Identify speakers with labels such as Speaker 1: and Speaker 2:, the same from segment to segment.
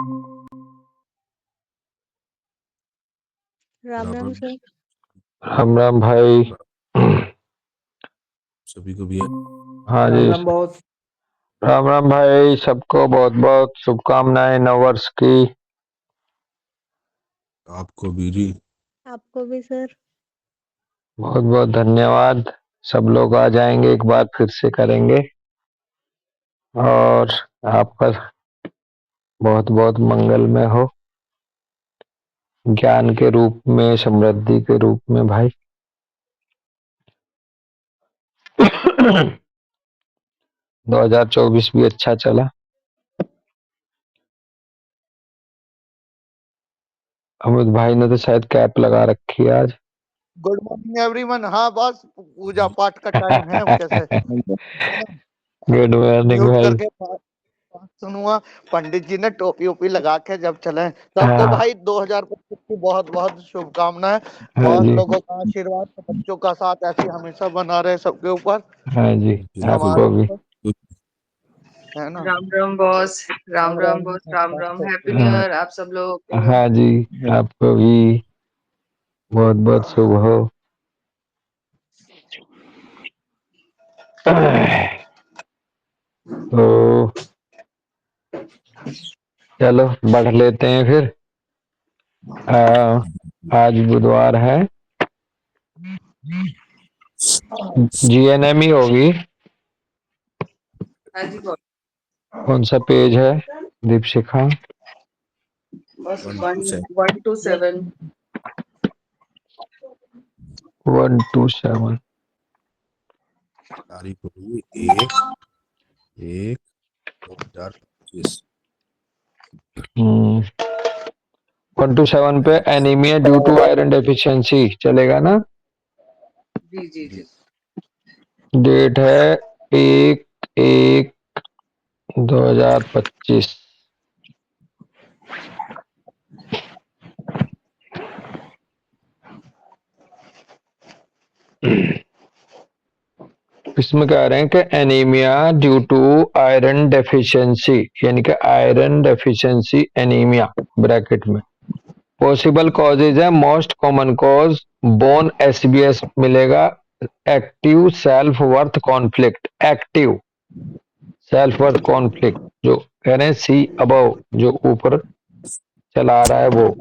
Speaker 1: Ram
Speaker 2: Ram
Speaker 1: Ram
Speaker 2: Ram
Speaker 1: sir.
Speaker 3: Ram Ram भाई।
Speaker 2: सभी को भी
Speaker 3: हाँ जी,
Speaker 4: राम बहुत
Speaker 3: राम राम भाई, सबको बहुत बहुत शुभकामनाएं नववर्ष की।
Speaker 2: आपको भी जी।
Speaker 1: आपको भी सर।
Speaker 3: बहुत बहुत धन्यवाद। सब लोग आ जाएंगे, एक बार फिर से करेंगे और आपका बहुत बहुत मंगलमय हो, ज्ञान के रूप में, समृद्धि के रूप में भाई। 2024 भी अच्छा चला। अमित भाई ने तो शायद कैप लगा रखी है आज।
Speaker 4: Good morning everyone. हाँ बस पूजा पाठ का टाइम है। कैसे
Speaker 3: गुड मॉर्निंग
Speaker 4: म्यूट
Speaker 3: भाई।
Speaker 4: करके बात सुनूंगा। पंडित जी ने टोपी ओपी लगा के जब चले सबको
Speaker 3: हाँ
Speaker 4: भाई 2025 की बहुत बहुत शुभकामनाएं।
Speaker 3: हाँ
Speaker 4: और
Speaker 3: जी,
Speaker 4: लोगों का आशीर्वाद बच्चों का साथ ऐसे हमेशा बना रहे सबके ऊपर,
Speaker 3: हाँ जी,
Speaker 4: हमारे
Speaker 3: आपको भी।
Speaker 4: ऊपर, है ना।
Speaker 5: Ram Ram boss. Ram Ram boss. Ram Ram. Happy new
Speaker 3: हाँ
Speaker 5: ईयर आप सब लोगों को।
Speaker 3: हाँ जी, आपको भी बहुत बहुत शुभ हो। तो चलो बढ़ लेते हैं फिर। आज बुधवार है, जीएनएम ही होगी।
Speaker 5: हाँ जी बॉस।
Speaker 3: कौन सा पेज है दीपशिखा?
Speaker 5: बस
Speaker 2: 127
Speaker 5: 1 to 7।
Speaker 3: 127।
Speaker 2: तारीख होगी 1/1/2025।
Speaker 3: 127 पे anaemia due to iron deficiency चलेगा ना?
Speaker 5: जी जी जी।
Speaker 3: डेट है 1/1/2025। इसमें कह रहे हैं कि anaemia due to iron deficiency, यानी कि आयरन डेफिशिएंसी एनीमिया ब्रैकेट में। पॉसिबल कॉजेज है, most common cause bone SBS मिलेगा। Active self worth conflict, active self worth conflict जो कह रहे हैं सी अबव, जो ऊपर चला रहा है वो।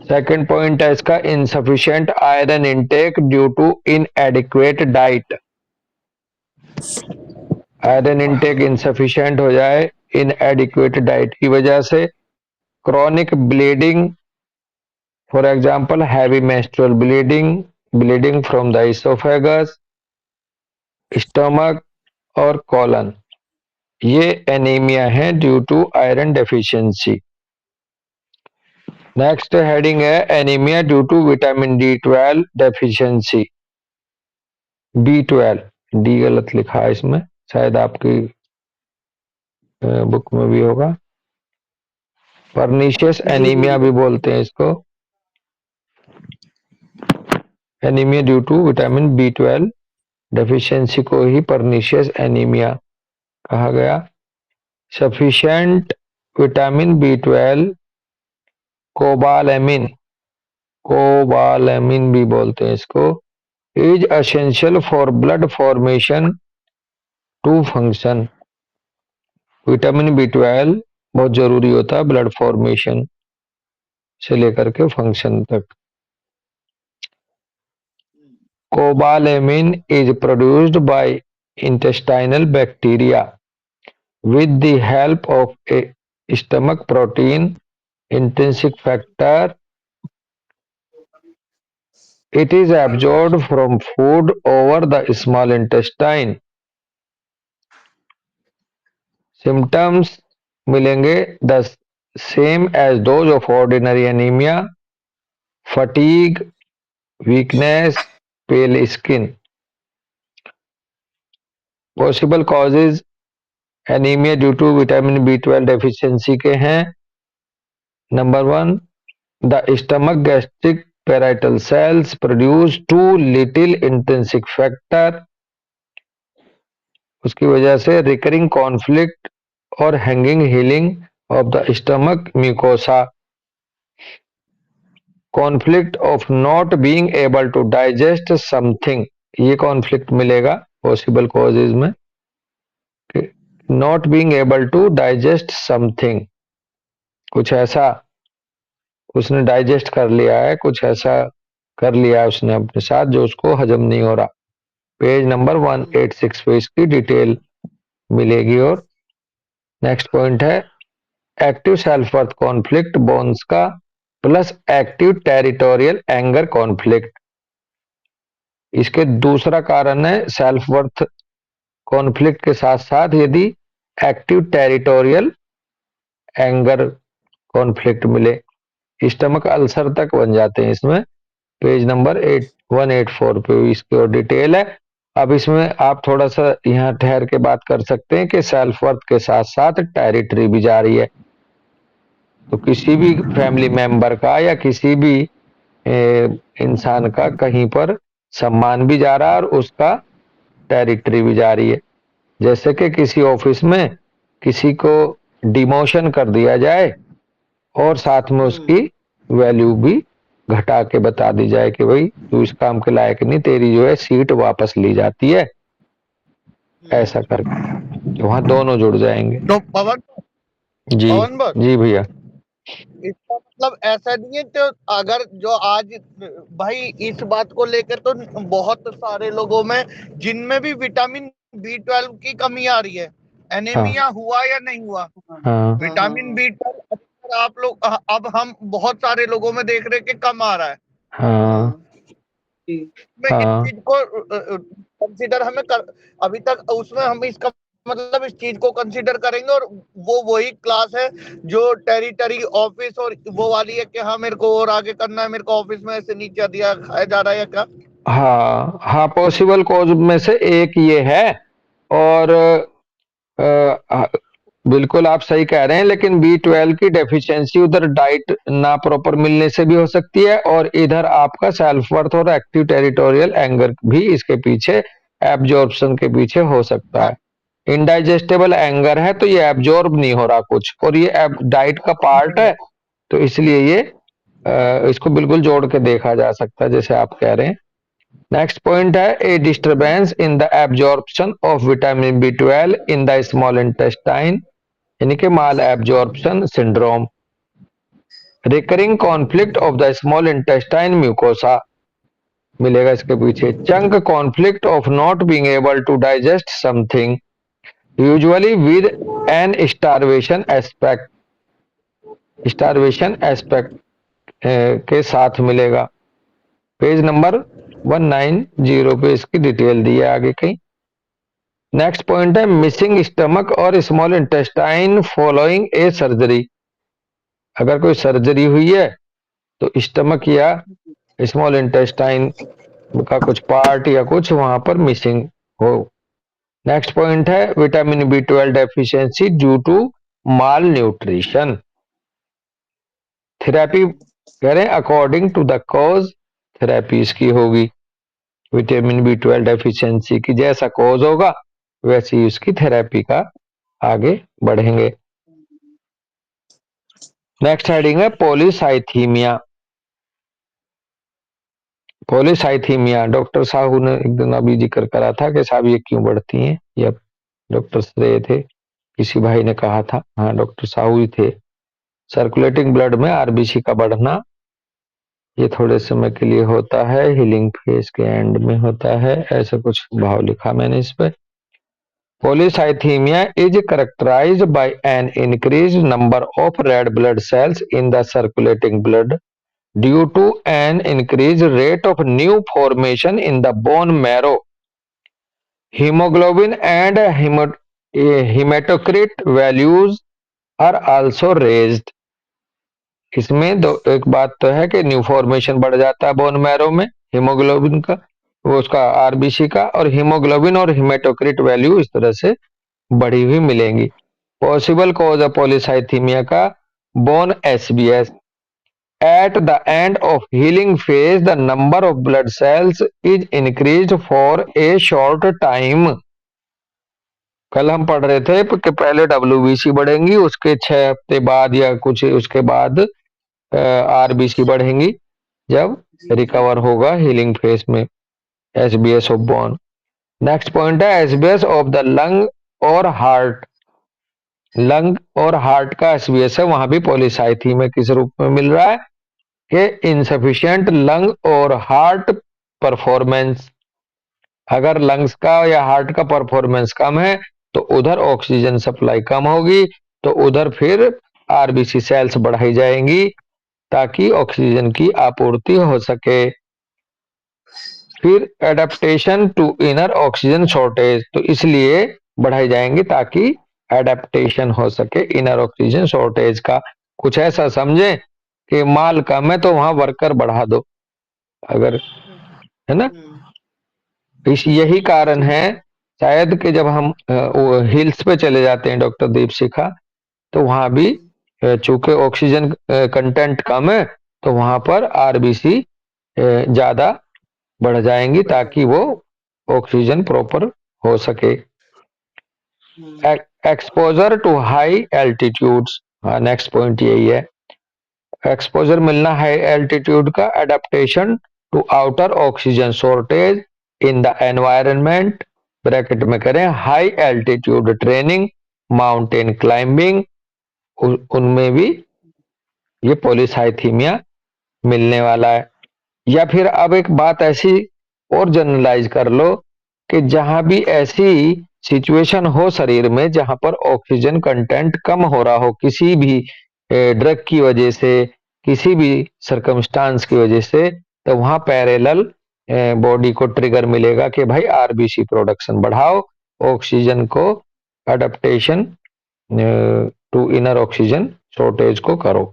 Speaker 3: सेकंड पॉइंट है इसका, insufficient iron intake due to inadequate diet. Iron intake insufficient हो जाए इनएडिक्वेट डाइट की वजह से। Chronic bleeding, for example heavy menstrual bleeding, bleeding from the oesophagus, stomach और कॉलन, ये एनीमिया है due to iron deficiency. Next heading है anaemia due to vitamin D12 deficiency. B12, D गलत लिखा है इसमें, शायद आपकी बुक में भी होगा। परनीशियस एनीमिया भी बोलते हैं इसको। Anaemia due to vitamin B12 deficiency को ही परनीशियस एनीमिया कहा गया। सफिशिएंट विटामिन B12, कोबालैमिन, कोबालैमिन भी बोलते हैं इसको, is essential for blood formation to function. Vitamin B12 बहुत जरूरी होता है ब्लड फॉर्मेशन से लेकर के फंक्शन तक। Cobalamin is produced by intestinal bacteria with the help of a stomach protein intrinsic factor. It is absorbed from food over the small intestine. Symptoms मिलेंगे the same as those of ordinary anemia: fatigue, weakness, pale skin. Possible causes anemia due to vitamin B12 deficiency के हैं। Number 1, the stomach gastric parietal cells produce too little intrinsic factor। उसकी वजह से recurring conflict और hanging healing of the stomach mucosa, conflict of not being able to digest something, ये conflict मिलेगा possible causes में, not being able to digest something, कुछ ऐसा उसने डाइजेस्ट कर लिया है, कुछ ऐसा कर लिया है उसने अपने साथ जो उसको हजम नहीं हो रहा। पेज नंबर 186 पे इसकी डिटेल मिलेगी। और नेक्स्ट पॉइंट है active self worth conflict bones का plus active territorial anger conflict. इसके दूसरा कारण है सेल्फ वर्थ कॉन्फ्लिक्ट के साथ साथ यदि एक्टिव टेरिटोरियल एंगर कॉन्फ्लिक्ट मिले, स्टमक अल्सर तक बन जाते हैं इसमें। पेज नंबर 184 पे इसकी और डिटेल है। अब इसमें आप थोड़ा सा यहाँ ठहर के बात कर सकते हैं कि सेल्फ वर्थ के साथ साथ टेरिटरी भी जा रही है। तो किसी भी फैमिली मेंबर का या किसी भी इंसान का कहीं पर सम्मान भी जा रहा है और उसका टेरिटरी भी जा रही है। जैसे कि किसी ऑफिस में किसी को डिमोशन कर दिया जाए और साथ में उसकी वैल्यू भी घटा के बता दी जाए कि भाई तू इस काम के लायक नहीं, तेरी जो है सीट वापस ली जाती है, ऐसा करके वहां दोनों जुड़ जाएंगे।
Speaker 4: तो पवन
Speaker 3: जी जी भैया,
Speaker 4: इसका मतलब ऐसा नहीं है तो अगर जो आज भाई इस बात को लेकर तो बहुत सारे लोगों में जिनमें भी विटामिन B12 की कमी आ रही है, एनीमिया हुआ या नहीं हुआ,
Speaker 3: हाँ
Speaker 4: विटामिन B12 आप लोग अब हम बहुत सारे लोगों में देख रहे हैं कि कम आ रहा है।
Speaker 3: हाँ
Speaker 4: मैं
Speaker 3: हाँ
Speaker 4: इस चीज को कंसीडर अभी तक उसमें हम इसका मतलब इस चीज को कंसीडर करेंगे और वो वही क्लास है जो टेरिटरी ऑफिस और वो वाली है कि हाँ मेरे को और आगे करना है, मेरे को ऑफिस में ऐसे नहीं कर दिया खाया जा रहा है क्या?
Speaker 3: हाँ हाँ, पॉसिबल कॉज में से एक ये है। और बिल्कुल आप सही कह रहे हैं, लेकिन B12 की डेफिशिएंसी उधर डाइट ना प्रॉपर मिलने से भी हो सकती है और इधर आपका सेल्फ वर्थ और एक्टिव टेरिटोरियल एंगर भी इसके पीछे एब्जॉर्प्शन के पीछे हो सकता है। इनडाइजेस्टेबल एंगर है तो ये एब्जॉर्ब नहीं हो रहा कुछ, और ये डाइट का पार्ट है, तो इसलिए ये इसको बिल्कुल जोड़ के देखा जा सकता है जैसे आप कह रहे हैं। नेक्स्ट पॉइंट है a disturbance in the absorption of vitamin B12 in the small intestine, यानी कि malabsorption syndrome. Recurring conflict of the small intestine mucosa मिलेगा इसके पीछे। Chunk conflict of not being able to digest something usually with an starvation aspect के साथ मिलेगा। Page number 190 पे इसकी डिटेल दी है आगे कहीं। नेक्स्ट पॉइंट है मिसिंग स्टमक और स्मॉल इंटेस्टाइन फॉलोइंग ए सर्जरी। अगर कोई सर्जरी हुई है तो स्टमक या स्मॉल इंटेस्टाइन का कुछ पार्ट या कुछ वहां पर मिसिंग हो। नेक्स्ट पॉइंट है vitamin B12 deficiency due to malnutrition. Therapy कह रहे हैं according to the cause therapy इसकी होगी। विटामिन B12 डेफिशिएंसी की जैसा कॉज होगा वैसी उसकी थेरेपी का आगे बढ़ेंगे। नेक्स्ट हेडिंग है पॉलीसाइथीमिया। पॉलीसाइथीमिया डॉक्टर साहू ने एक दिन अभी जिक्र करा था कि साहब ये क्यों बढ़ती हैं, या डॉक्टर श्रेय थे, किसी भाई ने कहा था, हाँ डॉक्टर साहू ही थे। सर्कुलेटिंग ब्लड में RBC का बढ़ना ये थोड़े समय के लिए होता है, हीलिंग फेज के एंड में होता है, ऐसा कुछ भाव लिखा मैंने इस पे। Polycythemia is characterized by an increased number of red blood cells in the circulating blood due to an increased rate of new formation in the bone marrow. Hemoglobin and hematocrit values are also raised. इसमें दो एक बात तो है कि new formation बढ़ जाता है बोन मैरो में हीमोग्लोबिन का, वो उसका RBC का, और हीमोग्लोबिन और हेमेटोक्रिट वैल्यू इस तरह से बढ़ी हुई मिलेंगी। पॉसिबल कॉज ऑफ पॉलीसाइथीमिया का bone SBS। At the end of healing phase the number of blood cells is increased for a short time. कल हम पढ़ रहे थे कि पहले डब्ल्यूबीसी बढ़ेंगी, उसके 6 हफ्ते बाद या कुछ उसके बाद आरबीसी बढ़ेंगी, जब
Speaker 5: जी जी
Speaker 3: रिकवर
Speaker 5: जी
Speaker 3: होगा हीलिंग फेज में SBS of bone. Next point है एसबीएस ऑफ द लंग और हार्ट। लंग और हार्ट का एसबीएस है, वहां भी पॉलीसाइथीमिया किस रूप में मिल रहा है कि इनसफिशिएंट लंग और हार्ट परफॉर्मेंस। अगर लंग्स का या हार्ट का परफॉर्मेंस कम है तो उधर ऑक्सीजन सप्लाई कम होगी, तो उधर फिर आरबीसी सेल्स बढ़ाई जाएंगी ताकि ऑक्सीजन की आपूर्ति हो सके। फिर adaptation to inner oxygen shortage, तो इसलिए बढ़ाई जाएंगी ताकि एडेप्टेशन हो सके इनर ऑक्सीजन शॉर्टेज का। कुछ ऐसा समझे कि माल कम है तो वहां वर्कर बढ़ा दो, अगर, है ना। इस यही कारण
Speaker 5: जी
Speaker 3: है शायद कि जब हम हिल्स पे चले जाते हैं डॉक्टर दीपशिखा, तो वहां भी
Speaker 5: जी
Speaker 3: चूंकि ऑक्सीजन कंटेंट कम है तो वहां पर आरबीसी ज्यादा बढ़ जाएंगी
Speaker 5: बढ़
Speaker 3: ताकि वो
Speaker 5: जाएगा।
Speaker 3: ऑक्सीजन प्रॉपर हो सके।
Speaker 5: Hmm
Speaker 3: exposure to high altitudes, हाँ नेक्स्ट पॉइंट यही है। एक्सपोजर मिलना हाई एल्टीट्यूड का, adaptation to outer oxygen shortage in the environment, bracket में करें high altitude training, mountain climbing, उनमें भी ये पॉलीसाइथीमिया मिलने वाला है। या फिर अब एक बात ऐसी और जनरलाइज कर लो कि जहां भी ऐसी सिचुएशन हो शरीर में जहां पर ऑक्सीजन कंटेंट कम हो रहा हो किसी भी ड्रग की वजह से, किसी भी सरकमस्टांस की वजह से, तो वहां पैरेलल बॉडी को ट्रिगर मिलेगा कि भाई आरबीसी प्रोडक्शन बढ़ाओ, ऑक्सीजन को adaptation to inner oxygen shortage को करो।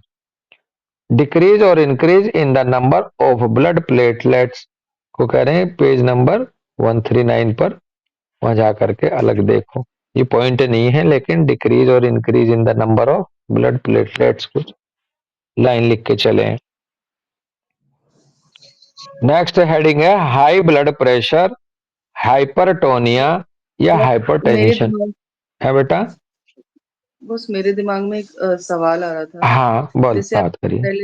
Speaker 3: डिक्रीज और increase in the number of blood platelets को कह रहे हैं पेज नंबर 139 पर, वहां जा करके अलग देखो। ये पॉइंट नहीं है लेकिन डिक्रीज और increase in the number of blood platelets कुछ लाइन लिख के चले। नेक्स्ट हेडिंग है हाई ब्लड प्रेशर, हाइपरटोनिया या
Speaker 5: मेरे
Speaker 3: हाइपरटेंशन।
Speaker 5: दिमाग
Speaker 3: है बेटा?
Speaker 5: बस मेरे दिमाग में एक सवाल आ रहा था।
Speaker 3: हाँ बोल,
Speaker 5: जैसे
Speaker 3: बात करिए।
Speaker 5: पहले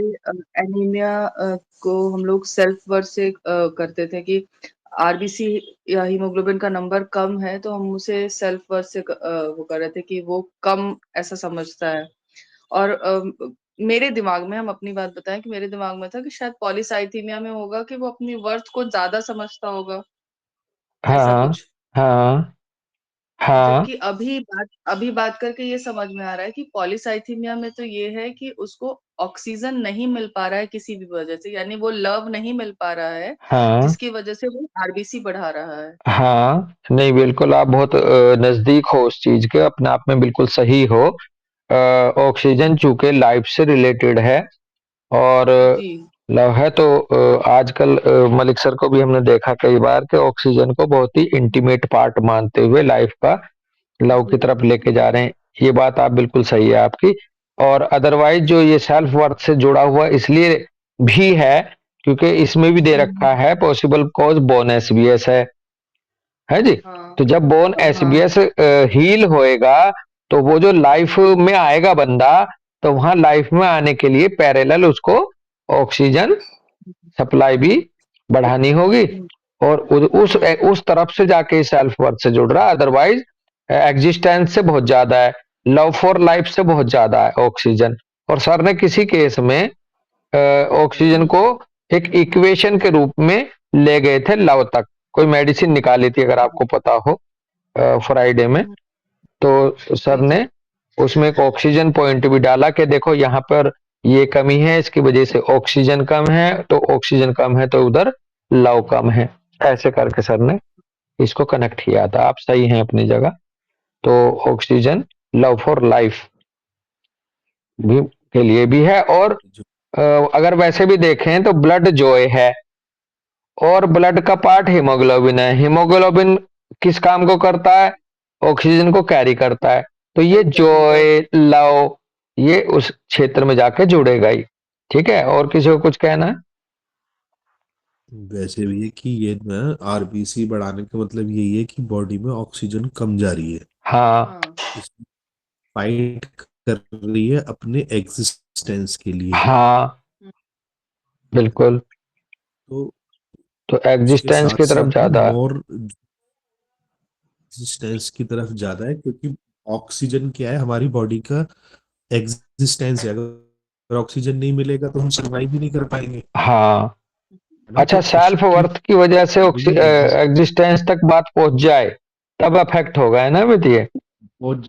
Speaker 5: एनीमिया को हम लोग सेल्फ वर्थ से करते थे कि आरबीसी या हीमोग्लोबिन का नंबर कम है तो हम उसे सेल्फ वर्थ से वो कर रहे थे कि वो कम ऐसा समझता है। और मेरे दिमाग में, हम अपनी बात बताएं, कि मेरे दिमाग में था कि शायद पॉलीसाइथीमिया में होगा कि वो अपनी वर्थ को ज्यादा समझता होगा, ऐसा
Speaker 3: हाँ
Speaker 5: कुछ।
Speaker 3: हाँ हाँ
Speaker 5: जबकि अभी बात करके ये समझ में आ रहा है कि पॉलीसाइथीमिया में तो ये है कि उसको ऑक्सीजन नहीं मिल पा रहा है किसी भी वजह से, यानी वो लव नहीं मिल पा रहा है
Speaker 3: हाँ
Speaker 5: जिसकी वजह से वो आरबीसी बढ़ा रहा है।
Speaker 3: हाँ। नहीं बिल्कुल, आप बहुत नजदीक हो उस चीज के, अपने आप में बिल्कुल सही हो। ऑक्सीजन चूंकि लाइफ से रिलेटेड है और
Speaker 5: जी
Speaker 3: लव है तो आजकल मलिक सर को भी हमने देखा कई बार कि ऑक्सीजन को बहुत ही इंटीमेट पार्ट मानते हुए लाइफ का लव की
Speaker 5: जी
Speaker 3: तरफ लेके
Speaker 5: जी
Speaker 3: जा रहे हैं। ये बात आप बिल्कुल सही है आपकी। और अदरवाइज जो ये सेल्फ वर्थ से जुड़ा हुआ इसलिए भी है क्योंकि इसमें भी दे रखा है पॉसिबल कॉज बोन एसबीएस है जी।
Speaker 5: हाँ
Speaker 3: तो जब बोन
Speaker 5: हाँ
Speaker 3: एसबीएस हील होएगा तो वो जो लाइफ में आएगा बंदा, तो वहां लाइफ में आने के लिए पैरेलल उसको ऑक्सीजन सप्लाई भी बढ़ानी होगी और उस तरफ से जाके सेल्फ वर्थ से जुड़ रहा है। अदरवाइज एग्जिस्टेंस से बहुत ज्यादा है, लव फॉर लाइफ से बहुत ज्यादा है ऑक्सीजन। और सर ने किसी केस में ऑक्सीजन को एक इक्वेशन के रूप में ले गए थे लव तक, कोई मेडिसिन निकाली थी अगर आपको पता हो फ्राइडे में। तो सर
Speaker 5: जी जी
Speaker 3: ने उसमें एक ऑक्सीजन पॉइंट भी डाला कि देखो यहाँ पर ये कमी है, इसकी वजह से ऑक्सीजन कम है, तो ऑक्सीजन कम है तो उधर लव कम है। ऐसे करके सर ने इसको कनेक्ट किया था। आप सही हैं अपनी जगह। तो ऑक्सीजन लव फॉर लाइफ भी के लिए भी है और
Speaker 2: जो
Speaker 3: अ, अगर वैसे भी देखें तो ब्लड जॉय है और ब्लड का पार्ट हीमोग्लोबिन है। हीमोग्लोबिन किस काम को करता है? ऑक्सीजन को कैरी करता है। तो ये
Speaker 5: कैरी कर
Speaker 3: जॉय लव ये उस क्षेत्र में जाके जुड़ेगा ही। ठीक है, और किसी को कुछ कहना है?
Speaker 2: वैसे भी है कि ये ना आरबीसी बढ़ाने का मतलब यही है कि बॉडी में ऑक्सीजन कम जा रही है।
Speaker 3: हाँ
Speaker 5: हाँ
Speaker 2: फाइट कर रही है अपने एग्जिस्टेंस के लिए।
Speaker 3: हाँ बिल्कुल,
Speaker 2: तो
Speaker 3: तो
Speaker 2: उसके
Speaker 3: एग्जिस्टेंस
Speaker 2: साथ
Speaker 3: की तरफ
Speaker 2: साथ ही
Speaker 3: ज्यादा।
Speaker 2: मोर एग्जिस्टेंस की तरफ ज्यादा है, क्योंकि ऑक्सीजन क्या है, हमारी बॉडी का एग्जिस्टेंस है। अगर ऑक्सीजन नहीं मिलेगा तो हम सर्वाइव भी नहीं कर पाएंगे,
Speaker 3: हाँ,
Speaker 2: है ना।
Speaker 3: अच्छा,
Speaker 2: तो
Speaker 3: सेल्फ
Speaker 2: उसकी
Speaker 3: वर्थ की वजह से
Speaker 2: बॉडी
Speaker 3: एग्जिस्टेंस तक बात पहुंच जाए तब अफेक्ट होगा, है ना बेटिए।
Speaker 2: बहुत,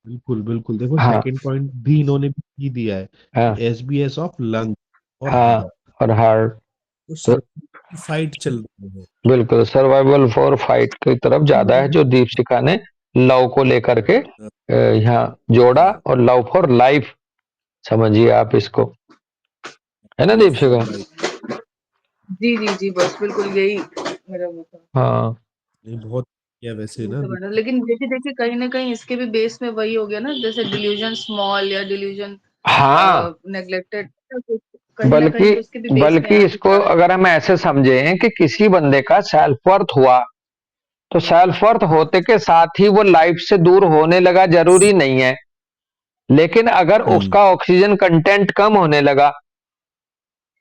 Speaker 2: बिल्कुल बिल्कुल। देखो
Speaker 3: हाँ
Speaker 2: सेकंड पॉइंट भी इन्होंने भी दिया है कि
Speaker 3: हाँ
Speaker 2: एसबीएस ऑफ लंग और
Speaker 3: हाँ,
Speaker 2: हार्ट।
Speaker 3: और हार्ट।
Speaker 2: तो
Speaker 3: तो
Speaker 2: सर्वाइवल की फाइट चल रही है।
Speaker 3: बिल्कुल सर्वाइवल फॉर फाइट की तरफ ज्यादा है, जो दीपशिखा ने लव को लेकर के यहाँ जोड़ा,
Speaker 2: हाँ,
Speaker 3: और लव फॉर लाइफ समझिए आप इसको, है ना
Speaker 2: लव फॉर
Speaker 3: दीपशिखा।
Speaker 2: लाइफ।
Speaker 5: जी जी जी, बस बिल्कुल यही मेरा वो था।
Speaker 3: हाँ
Speaker 2: नहीं, बहुत किया वैसे
Speaker 5: ये
Speaker 2: ना।
Speaker 5: सब है ना, लेकिन देखिए देखिए कहीं ना कहीं इसके भी बेस में वही हो गया ना, जैसे डिल्यूजन स्मॉल या डिल्यूजन
Speaker 3: हाँ,
Speaker 5: नेग्लेक्टेड, कहीं ना
Speaker 3: बल्कि
Speaker 5: कहीं तो इसके भी बेस में
Speaker 3: बल्कि
Speaker 5: आ
Speaker 3: इसको
Speaker 5: चुका है।
Speaker 3: अगर हम ऐसे समझें कि किसी बंदे का सेल्फ वर्थ हुआ, तो सेल्फ वर्थ
Speaker 5: हाँ
Speaker 3: होते के साथ ही वो लाइफ से दूर होने लगा, जरूरी नहीं है। लेकिन अगर
Speaker 2: हम्म
Speaker 3: उसका ऑक्सीजन कंटेंट कम होने लगा,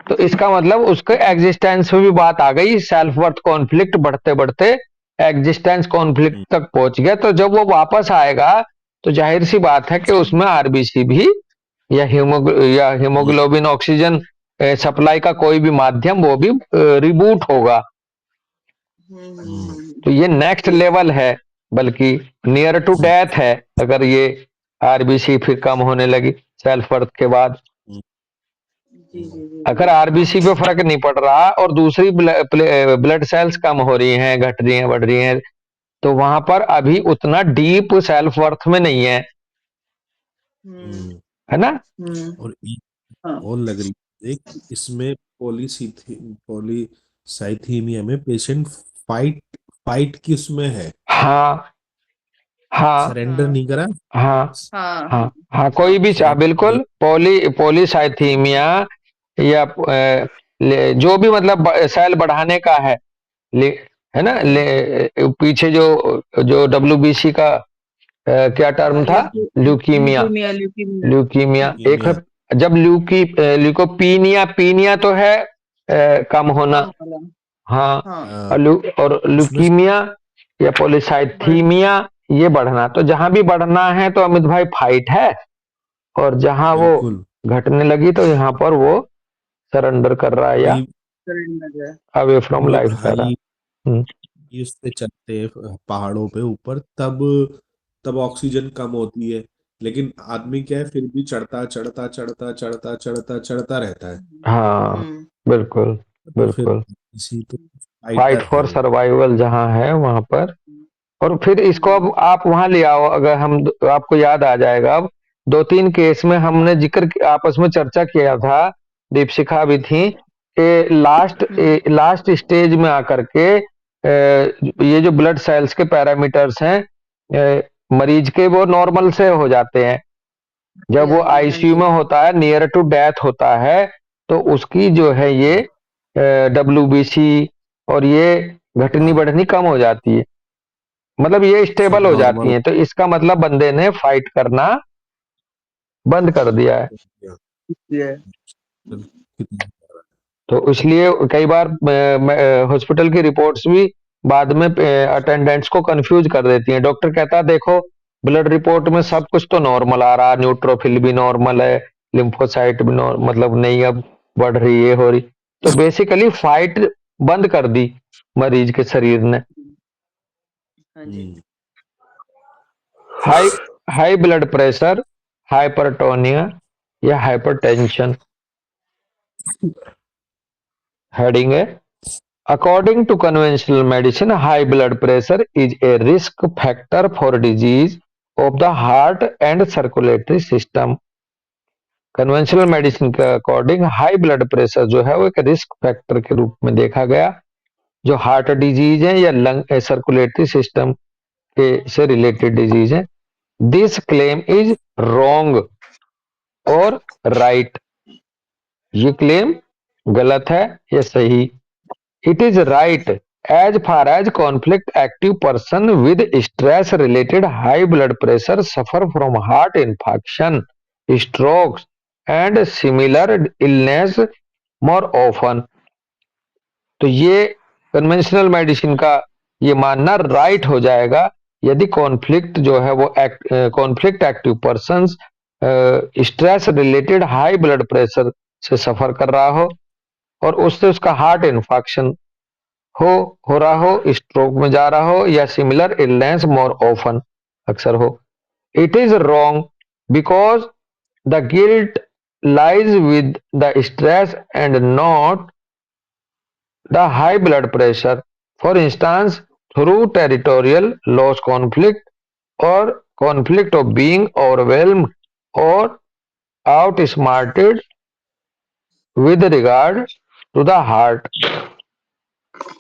Speaker 3: तो इसका मतलब उसके एग्जिस्टेंस में भी बात आ गई, सेल्फ वर्थ कॉन्फ्लिक्ट बढ़ते बढ़ते एग्जिस्टेंस कॉन्फ्लिक्ट
Speaker 2: हम्म
Speaker 3: तक पहुंच गया। तो जब वो वापस आएगा, तो जाहिर सी बात है कि उसमें आरबीसी भी या
Speaker 2: हम्म
Speaker 3: हीमोग्लोबिन ऑक्सीजन सप्लाई का कोई भी माध्यम वो भी रिबूट होगा।
Speaker 2: हम्म
Speaker 3: तो ये नेक्स्ट
Speaker 5: जी
Speaker 3: लेवल है, बल्कि नियर टू
Speaker 2: हम्म
Speaker 3: डेथ है, अगर ये आरबीसी फिर कम होने लगी सेल्फ वर्थ के बाद।
Speaker 2: हम्म
Speaker 5: जी
Speaker 2: हम्म,
Speaker 5: जी जी
Speaker 3: अगर
Speaker 5: जी।
Speaker 3: आरबीसी पे फर्क नहीं पड़ रहा और दूसरी ब्लड सेल्स कम हो रही हैं, घट रही हैं, बढ़ रही हैं, तो वहां पर अभी उतना डीप सेल्फ वर्थ में नहीं है,
Speaker 5: हम्म
Speaker 2: हम्म।
Speaker 3: है ना।
Speaker 2: और एक
Speaker 5: हाँ
Speaker 2: और लग रही है, एक इसमें पॉलीसाइथीमिया में पेशेंट फाइट फाइट की उसमें है,
Speaker 3: हाँ हाँ
Speaker 2: सरेंडर
Speaker 5: हाँ
Speaker 2: नहीं करा।
Speaker 3: हाँ
Speaker 5: हाँ
Speaker 3: हाँ हाँ,
Speaker 5: हाँ
Speaker 3: कोई भी चाह,
Speaker 2: सरेंडर नहीं।
Speaker 3: बिल्कुल पॉलीसाइथीमिया या जो भी मतलब सेल बढ़ाने का है, ले, है ना,
Speaker 2: हाँ
Speaker 3: पीछे जो जो डब्ल्यूबीसी का क्या टर्म था, ल्यूकीमिया।
Speaker 5: Leukaemia leukaemia.
Speaker 3: ल्यूकीमिया एक है,
Speaker 2: कीमिया।
Speaker 3: जब ल्यूकोपीनिया, पीनिया तो है कम होना।
Speaker 5: कम वाला।
Speaker 3: हाँ,
Speaker 5: हाँ
Speaker 3: और और
Speaker 2: उसमें
Speaker 3: ल्यूकीमिया या
Speaker 5: बढ़ना।
Speaker 3: पॉलीसाइथीमिया, ये बढ़ना। तो जहां भी बढ़ना है तो अमित भाई फाइट है, और जहां वो
Speaker 2: बिल्कुल
Speaker 3: घटने लगी तो यहाँ पर वो सरेंडर कर रहा है या
Speaker 2: हाई,
Speaker 5: सरेंडर है।
Speaker 3: अवे
Speaker 2: हम
Speaker 3: फ्रॉम
Speaker 2: लोग
Speaker 3: लाइफ कर रहा है।
Speaker 2: हाई
Speaker 3: हम्म,
Speaker 2: उस पे चलते हैं पहाड़ों पे ऊपर, तब तब ऑक्सीजन कम होती है। लेकिन आदमी क्या है, फिर भी चढ़ता चढ़ता चढ़ता चढ़ता चढ़ता चढ़ता रहता है।
Speaker 3: हाँ
Speaker 5: हम्म
Speaker 3: बिल्कुल
Speaker 2: तो फिर
Speaker 3: बिल्कुल,
Speaker 2: इसी तो
Speaker 3: फाइट
Speaker 2: फाइटर है
Speaker 3: फॉर
Speaker 2: वो।
Speaker 3: सर्वाइवल जहां है वहां पर। और फिर इसको
Speaker 5: हम्म
Speaker 3: अब आप वहां ले आओ, अगर हम, आपको याद आ जाएगा अब, दो तीन केस में हमने आपस में चर्चा किया था, दीपशिखा भी थी, कि
Speaker 5: हम्म
Speaker 3: लास्ट स्टेज में आकर के ये जो ब्लड सेल्स के पैरामीटर्स हैं मरीज के, वो नॉर्मल से हो जाते हैं। जब वो
Speaker 5: जी हाँ
Speaker 3: आईसीयू
Speaker 5: जी।
Speaker 3: में होता है, नियर टू डेथ होता है, तो उसकी जो है ये डब्ल्यूबीसी और ये घटनी
Speaker 2: हाँ,
Speaker 3: बढ़नी कम हो जाती है, मतलब ये
Speaker 2: सब
Speaker 3: स्टेबल हो जाती
Speaker 2: नॉर्मल।
Speaker 3: हैं। तो इसका मतलब बंदे ने फाइट करना बंद कर दिया है।
Speaker 5: ये
Speaker 3: तो इसलिए कई बार हॉस्पिटल की रिपोर्ट्स भी बाद में अटेंडेंट्स को कंफ्यूज कर देती हैं। डॉक्टर कहता है देखो, ब्लड रिपोर्ट में सब कुछ तो नॉर्मल आ रहा, न्यूट्रोफिल भी नॉर्मल है, लिम्फोसाइट भी मतलब नहीं अब बढ़ रही है, हो रही। तो बेसिकली फाइट बंद कर दी मरीज के शरीर ने।
Speaker 5: हाँ जी।
Speaker 2: Hmm
Speaker 3: high high blood pressure, hypertonia या हाइपरटेंशन, हेडिंग है, according to conventional medicine high blood pressure is a risk factor for disease of the heart and circulatory system। Conventional medicine के अकॉर्डिंग हाई ब्लड प्रेशर जो है वो एक risk factor के रूप में देखा गया, जो हार्ट डिजीज है या लंग सर्कुलेटरी सिस्टम के से रिलेटेड डिजीज है। दिस क्लेम इज रॉन्ग और राइट, ये क्लेम गलत है या सही। It is right as far as conflict active person with stress related high blood pressure suffer from heart infarction, strokes and similar illness more often. तो ये conventional medicine का ये मानना राइट हो जाएगा यदि कॉन्फ्लिक्ट जो है वो conflict active person stress related high blood pressure से सफर कर रहा हो और उससे उसका हार्ट इन्फेक्शन हो रहा हो, स्ट्रोक में जा रहा हो या सिमिलर इलनेस मोर ऑफन अक्सर हो. It is wrong because the guilt lies with the stress and not the high blood pressure. For instance, through territorial loss conflict or conflict of being overwhelmed or outsmarted with regard to the heart.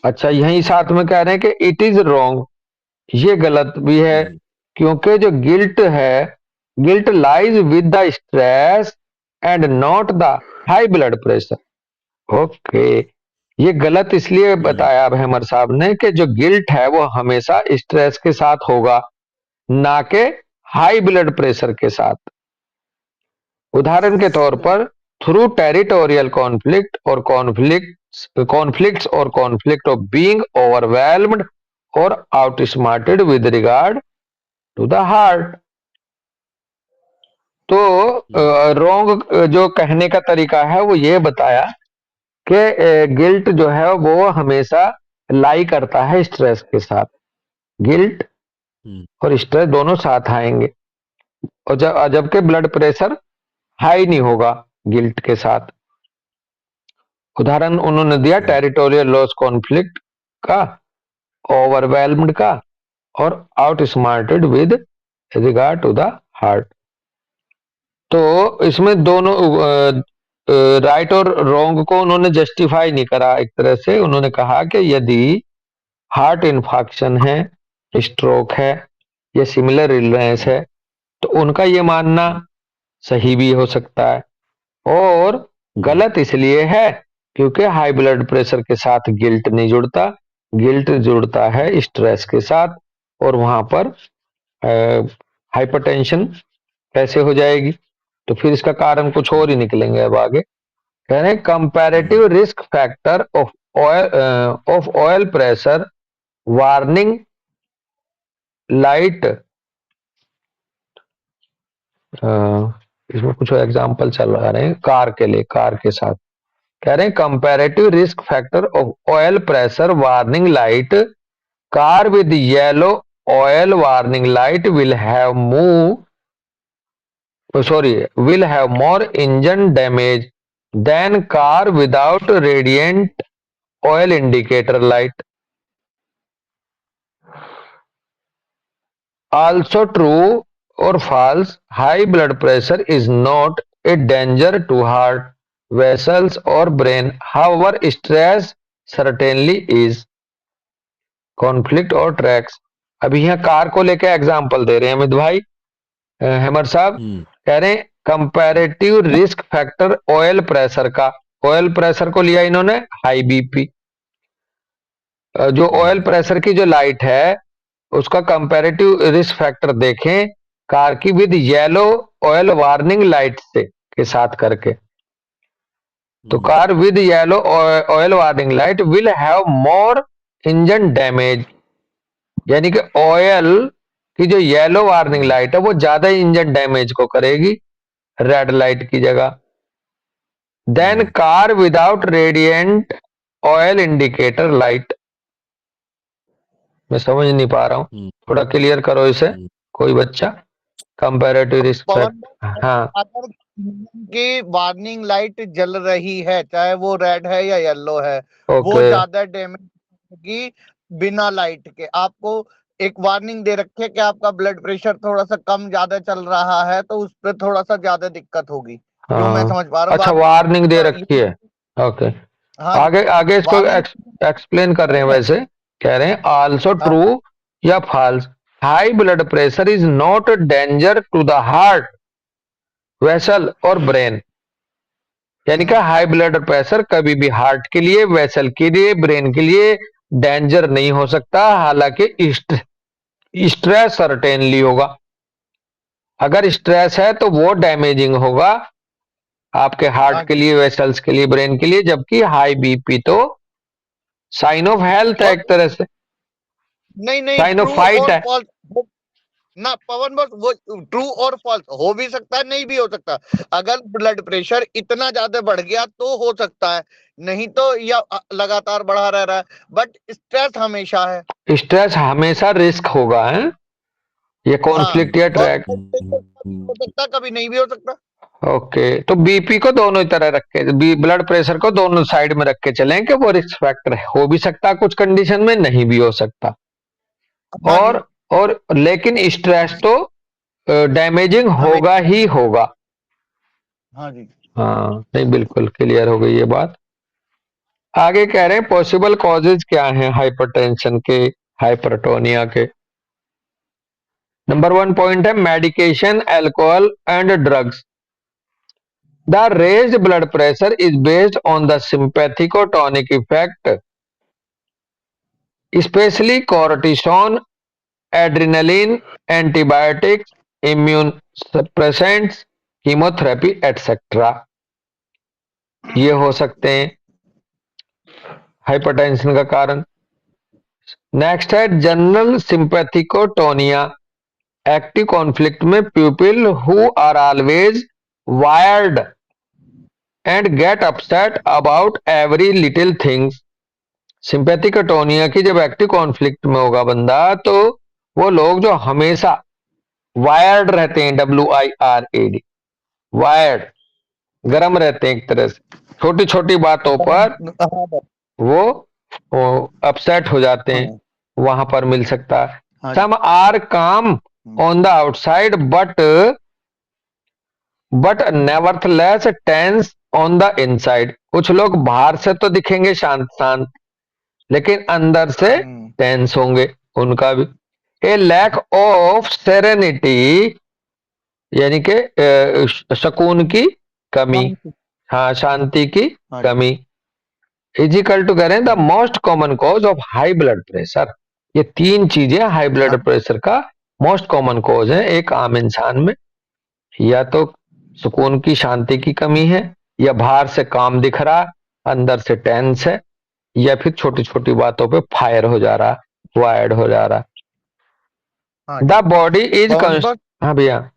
Speaker 3: अच्छा, यही साथ में कह रहे हैं कि it is wrong, ये गलत भी है क्योंकि जो गिल्ट है, guilt lies with the stress and not the high blood pressure. Okay, ये गलत इसलिए बताया अब हेमर साहब ने कि जो गिल्ट है वो हमेशा स्ट्रेस के साथ होगा, ना कि हाई ब्लड प्रेशर के साथ. उदाहरण के तौर पर थ्रू टेरिटोरियल कॉन्फ्लिक्ट और कॉन्फ्लिक्ट्स और कॉन्फ्लिक्ट ऑफ बीइंग ओवरवेल्म्ड और outsmarted with regard to the heart. तो रॉन्ग जो कहने का तरीका है वो ये बताया कि गिल्ट जो है वो हमेशा लाई करता है स्ट्रेस के साथ. गिल्ट और स्ट्रेस दोनों साथ आएंगे और जबकि ब्लड प्रेशर हाई नहीं होगा गिल्ट के साथ. उदाहरण उन्होंने दिया टेरिटोरियल लॉस कॉन्फ्लिक्ट का, ओवरवेल्म्ड का और outsmarted with regard to the heart. तो इसमें दोनों राइट और रॉन्ग को उन्होंने जस्टिफाई नहीं करा. एक तरह से उन्होंने कहा कि यदि हार्ट इन्फेक्शन है, स्ट्रोक है या सिमिलर इलनेस है तो उनका ये मानना सही भी हो सकता है और गलत इसलिए है क्योंकि हाई ब्लड प्रेशर के साथ गिल्ट नहीं जुड़ता, गिल्ट जुड़ता है स्ट्रेस के साथ और वहां पर हाइपरटेंशन कैसे हो जाएगी. तो फिर इसका कारण कुछ और ही निकलेंगे. अब आगे कह रहे हैं comparative risk factor of oil pressure warning light. इसमें कुछ एग्जांपल चल रहे हैं कार के लिए, कार के साथ कह रहे हैं comparative risk factor of oil pressure warning light. Car with yellow oil warning light will have more engine damage than car without radiant oil indicator light. Also true or false, high blood pressure is not a danger to heart, vessels or brain. However, stress certainly is. Conflict और tracks. अभी यहाँ car को लेकर example दे रहे हैं अमित भाई. Hammer साहब कह रहे हैं comparative risk factor oil pressure का. ऑयल प्रेशर को लिया इन्होंने हाई बीपी. जो ऑयल प्रेशर की जो लाइट है उसका कंपैरेटिव रिस्क फैक्टर देखें कार की with yellow oil warning light से के साथ करके. तो car with yellow oil warning light will have more engine damage, यानी कि ऑयल की जो येलो वार्निंग लाइट है वो ज्यादा इंजन डैमेज को करेगी रेड लाइट की जगह. Then car without radiant oil indicator light. मैं समझ नहीं पा रहा हूँ, थोड़ा क्लियर करो इसे कोई बच्चा. Comparative risk factor. हाँ,
Speaker 4: अगर की वार्निंग लाइट जल रही है चाहे वो रेड है या येलो है, वो ज्यादा डैमेज की बिना लाइट के. आपको एक वार्निंग दे रखी है कि आपका ब्लड प्रेशर थोड़ा सा कम ज्यादा चल रहा है तो उस पर थोड़ा सा ज्यादा दिक्कत होगी. जो मैं समझ पा रहा हूँ.
Speaker 3: अच्छा, वार्निंग दे रखी है. ओके, आगे आगे इसको एक्सप्लेन कर रहे हैं. वैसे कह रहे हैं आल्सो ट्रू या false, high blood pressure is not danger to the heart, vessel और ब्रेन. यानी कि हाई ब्लड प्रेशर कभी भी हार्ट के लिए, वेसल के लिए, ब्रेन के लिए डेंजर नहीं हो सकता, हालांकि स्ट्रेस सर्टेनली होगा। अगर स्ट्रेस है तो वो डैमेजिंग होगा आपके हार्ट
Speaker 4: हाँ
Speaker 3: के
Speaker 4: जी।
Speaker 3: लिए, वेसल्स के लिए, ब्रेन के लिए, जबकि हाई बीपी तो साइन ऑफ हेल्थ है
Speaker 4: और
Speaker 3: एक तरह से,
Speaker 4: नहीं नहीं,
Speaker 3: साइन ऑफ
Speaker 4: ट्रू
Speaker 3: फाइट
Speaker 4: और
Speaker 3: है।
Speaker 4: फॉल्स ना पवन बस, वो ट्रू और फॉल्स हो भी सकता है, नहीं भी हो सकता। अगर ब्लड प्रेशर इतना ज्यादा बढ़ गया तो हो सकता है, नहीं तो या लगातार बढ़ा रह रहा है। बट स्ट्रेस हमेशा है।
Speaker 3: स्ट्रेस हमेशा रिस्क होगा, है ये
Speaker 4: हाँ,
Speaker 3: कॉन्फ्लिक्ट या
Speaker 4: और
Speaker 3: ट्रैक।
Speaker 4: कभी हो सकता, कभी नहीं भी हो सकता।
Speaker 3: ओके, तो बीपी को दोनों ही तरह रख के, ब्लड प्रेशर को दोनों साइड में रख के चलें कि वो रिस्क फैक्टर है, हो भी सकता कुछ कंडीशन में, नहीं भी हो सकता।
Speaker 4: हाँ
Speaker 3: और
Speaker 4: जी।
Speaker 3: और लेकिन स्ट्रेस तो डैमेजिंग
Speaker 4: हमें।
Speaker 3: होगा ही होगा।
Speaker 4: हाँ जी।
Speaker 3: हाँ, नहीं बिल्कुल क्लियर हो गई ये बात। आगे कह रहे हैं पॉसिबल कॉजेज क्या हैं हाइपरटेंशन के, हाइपरटोनिया के। नंबर 1 पॉइंट है medication, alcohol and drugs. The raised blood pressure is based on the sympathicotonic effect, specially cortisone, adrenaline, antibiotics, immune suppressants, chemotherapy etcetera. ये हो सकते हैं हाइपरटेंशन का कारण। नेक्स्ट है जनरल सिंपैथिकोटोनिया, एक्टिव कॉन्फ्लिक्ट में people who are always wired and get upset about every little things. Sympathicotonia की जब एक्टिव कॉन्फ्लिक्ट में होगा बंदा, तो वो लोग जो हमेशा वायर्ड रहते हैं, WIRAD, वायर्ड, गर्म रहते हैं एक तरह से, छोटी छोटी बातों पर
Speaker 4: हाँ
Speaker 3: वो अपसेट हो जाते हैं,
Speaker 4: हाँ।
Speaker 3: वहां पर मिल सकता है।
Speaker 4: हाँ जी।
Speaker 3: Some are calm on the outside but nevertheless tense on the inside. कुछ लोग बाहर से तो दिखेंगे शांत शांत, लेकिन अंदर से
Speaker 4: हम्म।
Speaker 3: टेंस होंगे उनका भी। ए लैक ऑफ सेरेनिटी, यानी कि सुकून की कमी,
Speaker 4: शांति।
Speaker 3: हाँ शांति की
Speaker 4: हाँ जी।
Speaker 3: कमी, इजिकल टू करें द
Speaker 4: हाँ जी।
Speaker 3: Most common cause of high blood pressure. ये तीन चीजें हाई
Speaker 4: हाँ
Speaker 3: ब्लड प्रेशर का मोस्ट कॉमन कॉज है एक आम इंसान में। या तो सुकून की, शांति की कमी है, या बाहर से काम दिख रहा, अंदर से टेंस है, या फिर छोटी छोटी बातों पे फायर हो जा रहा, वायर्ड हो जा रहा।
Speaker 4: हाँ
Speaker 3: द
Speaker 4: जी।
Speaker 3: बॉडी इज
Speaker 4: पवन बस,
Speaker 3: हाँ भैया।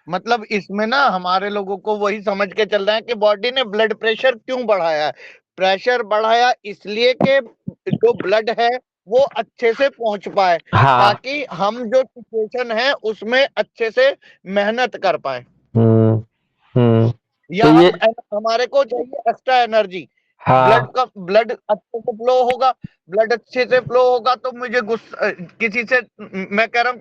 Speaker 4: मतलब इसमें ना हमारे लोगों को वही समझ के चल रहा है कि बॉडी ने ब्लड प्रेशर क्यों बढ़ाया है। प्रेशर बढ़ाया इसलिए कि जो ब्लड है वो अच्छे से पहुंच पाए,
Speaker 3: हाँ।
Speaker 4: ताकि हम जो सिचुएशन है उसमें अच्छे से मेहनत कर पाए,
Speaker 3: हम्म। हम्म।
Speaker 4: या
Speaker 3: तो ये
Speaker 4: हमारे को चाहिए एक्स्ट्रा एनर्जी।
Speaker 3: हाँ,
Speaker 4: ब्लड अच्छे से फ्लो होगा, ब्लड अच्छे से फ्लो होगा तो मुझे गुस्सा किसी से, मैं कह रहा हूँ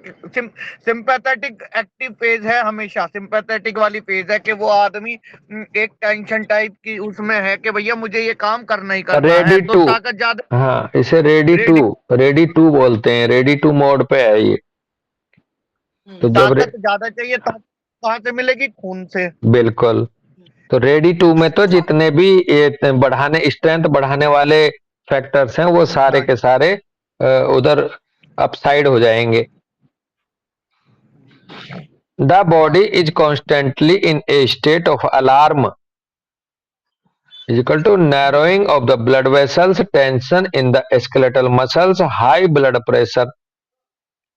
Speaker 4: सिंपैथेटिक एक्टिव फेज है, हमेशा सिंपैथेटिक वाली फेज है कि वो आदमी एक टेंशन टाइप की उसमें है कि भैया मुझे ये काम करना ही करना है,
Speaker 3: रेडी
Speaker 4: तो
Speaker 3: टू,
Speaker 4: ताकत ज्यादा
Speaker 3: हाँ इसे ready to,
Speaker 4: ready,
Speaker 3: ready to बोलते हैं, रेडी टू मोड पे है ये। तो जब
Speaker 4: ताकत ज्यादा चाहिए, ताकत कहाँ से मिलेगी? खून से।
Speaker 3: बिल्कुल, तो रेडी टू में तो जितने भी ये बढ़ाने, स्ट्रेंथ बढ़ाने वाले फैक्टर्स हैं वो सारे
Speaker 4: हाँ
Speaker 3: के सारे उधर अपसाइड हो जाएंगे। The body is constantly in A state of alarm, is equal to narrowing of the blood vessels, tension in the skeletal muscles, high blood pressure।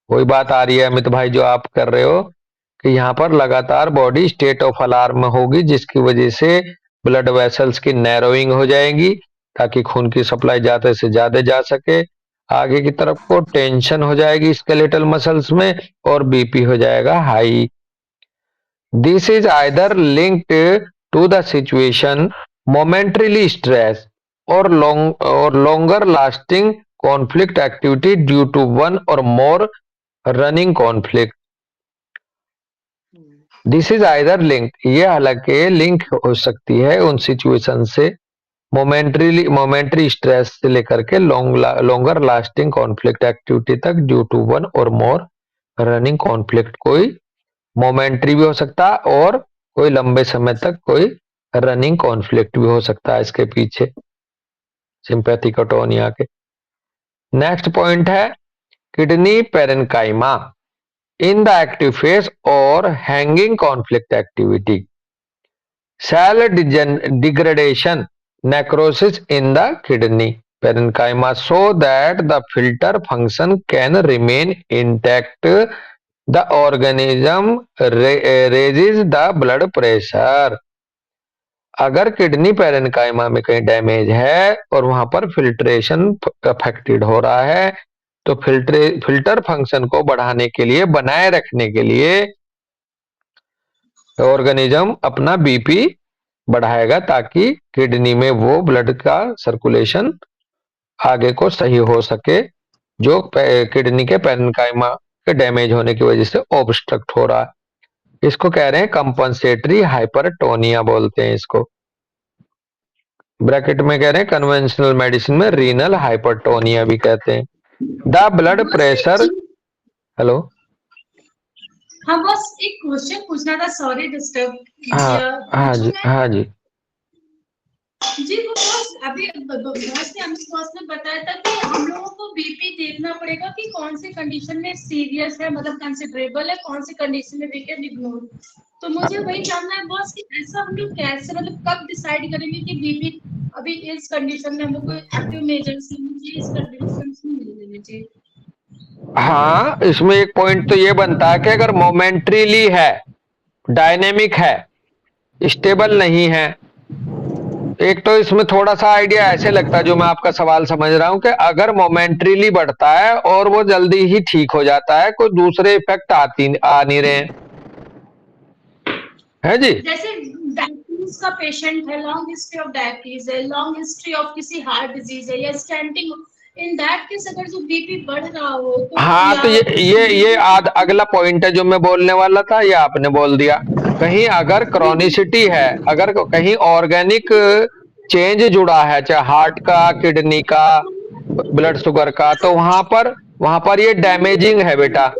Speaker 3: वही बात आ रही है अमित भाई जो आप कर रहे हो, कि यहाँ पर लगातार बॉडी स्टेट ऑफ अलार्म में होगी, जिसकी वजह से ब्लड वेसल्स की नैरोइंग हो जाएगी, ताकि खून की सप्लाई ज्यादा से ज्यादा जा सके आगे की तरफ को, टेंशन हो जाएगी स्केलेटल मसल्स में, और बीपी हो जाएगा high. This is either linked to the situation, momentarily stress, or longer lasting conflict activity due to one or more running conflict. This is either linked, ये हालांकि लिंक हो सकती है उन सिचुएशन से, मोमेंट्री स्ट्रेस से लेकर के लॉन्गर लास्टिंग कॉन्फ्लिक्ट एक्टिविटी तक, ड्यू टू वन और मोर रनिंग कॉन्फ्लिक्ट। कोई मोमेंट्री भी हो सकता है और कोई लंबे समय तक कोई रनिंग कॉन्फ्लिक्ट भी हो सकता है इसके पीछे। सिंपैथिक अटोनिया के। नेक्स्ट पॉइंट है kidney parenchyma in the active phase और hanging conflict activity, cell degradation, necrosis in the kidney parenchyma so that the filter function can remain intact. The organism raises the blood pressure. अगर kidney parenchyma में कहीं damage है और वहां पर filtration affected हो रहा है तो फिल्टर फंक्शन को बढ़ाने के लिए, बनाए रखने के लिए ऑर्गेनिज्म अपना बीपी बढ़ाएगा ताकि किडनी में वो ब्लड का सर्कुलेशन आगे को सही हो सके जो किडनी के पेरेन्काइमा के डैमेज होने की वजह से ऑब्स्ट्रक्ट हो रहा है। इसको कह रहे हैं कंपनसेटरी हाइपरटोनिया बोलते हैं इसको। ब्रैकेट में कह रहे हैं कन्वेंशनल मेडिसिन में रीनल हाइपरटोनिया भी कहते हैं। The blood pressure. हेलो,
Speaker 1: हाँ बस एक क्वेश्चन पूछना था, सॉरी डिस्टर्ब
Speaker 3: हाँ हाँ जी, हाँ जी
Speaker 1: जी। वो बॉस अभी बॉस ने हमें बॉस ने बताया था कि हम लोगों को बीपी देखना पड़ेगा कि कौन सी कंडीशन में सीरियस है, मतलब कंसिडरेबल है, कौन सी कंडीशन में वी कैन इग्नोर। तो मुझे वही जानना है बॉस कि ऐसा हम लोग कैसे, मतलब कब डिसाइड करेंगे कि बीपी अभी इस कंडीशन में हम लोग को एक्टिव मेजर्स लेने चाहिए, इस कंडीशन में नहीं लेने चाहिए।
Speaker 3: हाँ, इसमें एक पॉइंट तो ये बनता है कि अगर मोमेंट्रीली है, डायनेमिक है, स्टेबल नहीं है। एक तो इसमें थोड़ा सा आइडिया ऐसे लगता है, जो मैं आपका सवाल समझ रहा हूं, कि अगर मोमेंट्रीली बढ़ता है और वो जल्दी ही ठीक हो जाता है, कोई दूसरे इफेक्ट आ नहीं रहे हैं, है जी।
Speaker 1: जैसे डायबिटीज का पेशेंट है, लॉन्ग हिस्ट्री ऑफ डायबिटीज है, लॉन्ग हिस्ट्री ऑफ किसी हार्ट डिजीज है या स्टेंटिंग, इन दैट केस अगर जो बीपी बढ़ रहा हो तो
Speaker 3: हाँ, तो ये अगला पॉइंट है जो मैं बोलने वाला था, ये आपने बोल दिया। कहीं अगर क्रॉनिसिटी है, अगर कहीं ऑर्गेनिक चेंज जुड़ा है, चाहे हार्ट का, किडनी का, ब्लड शुगर का, तो वहां पर ये डैमेजिंग है बेटा।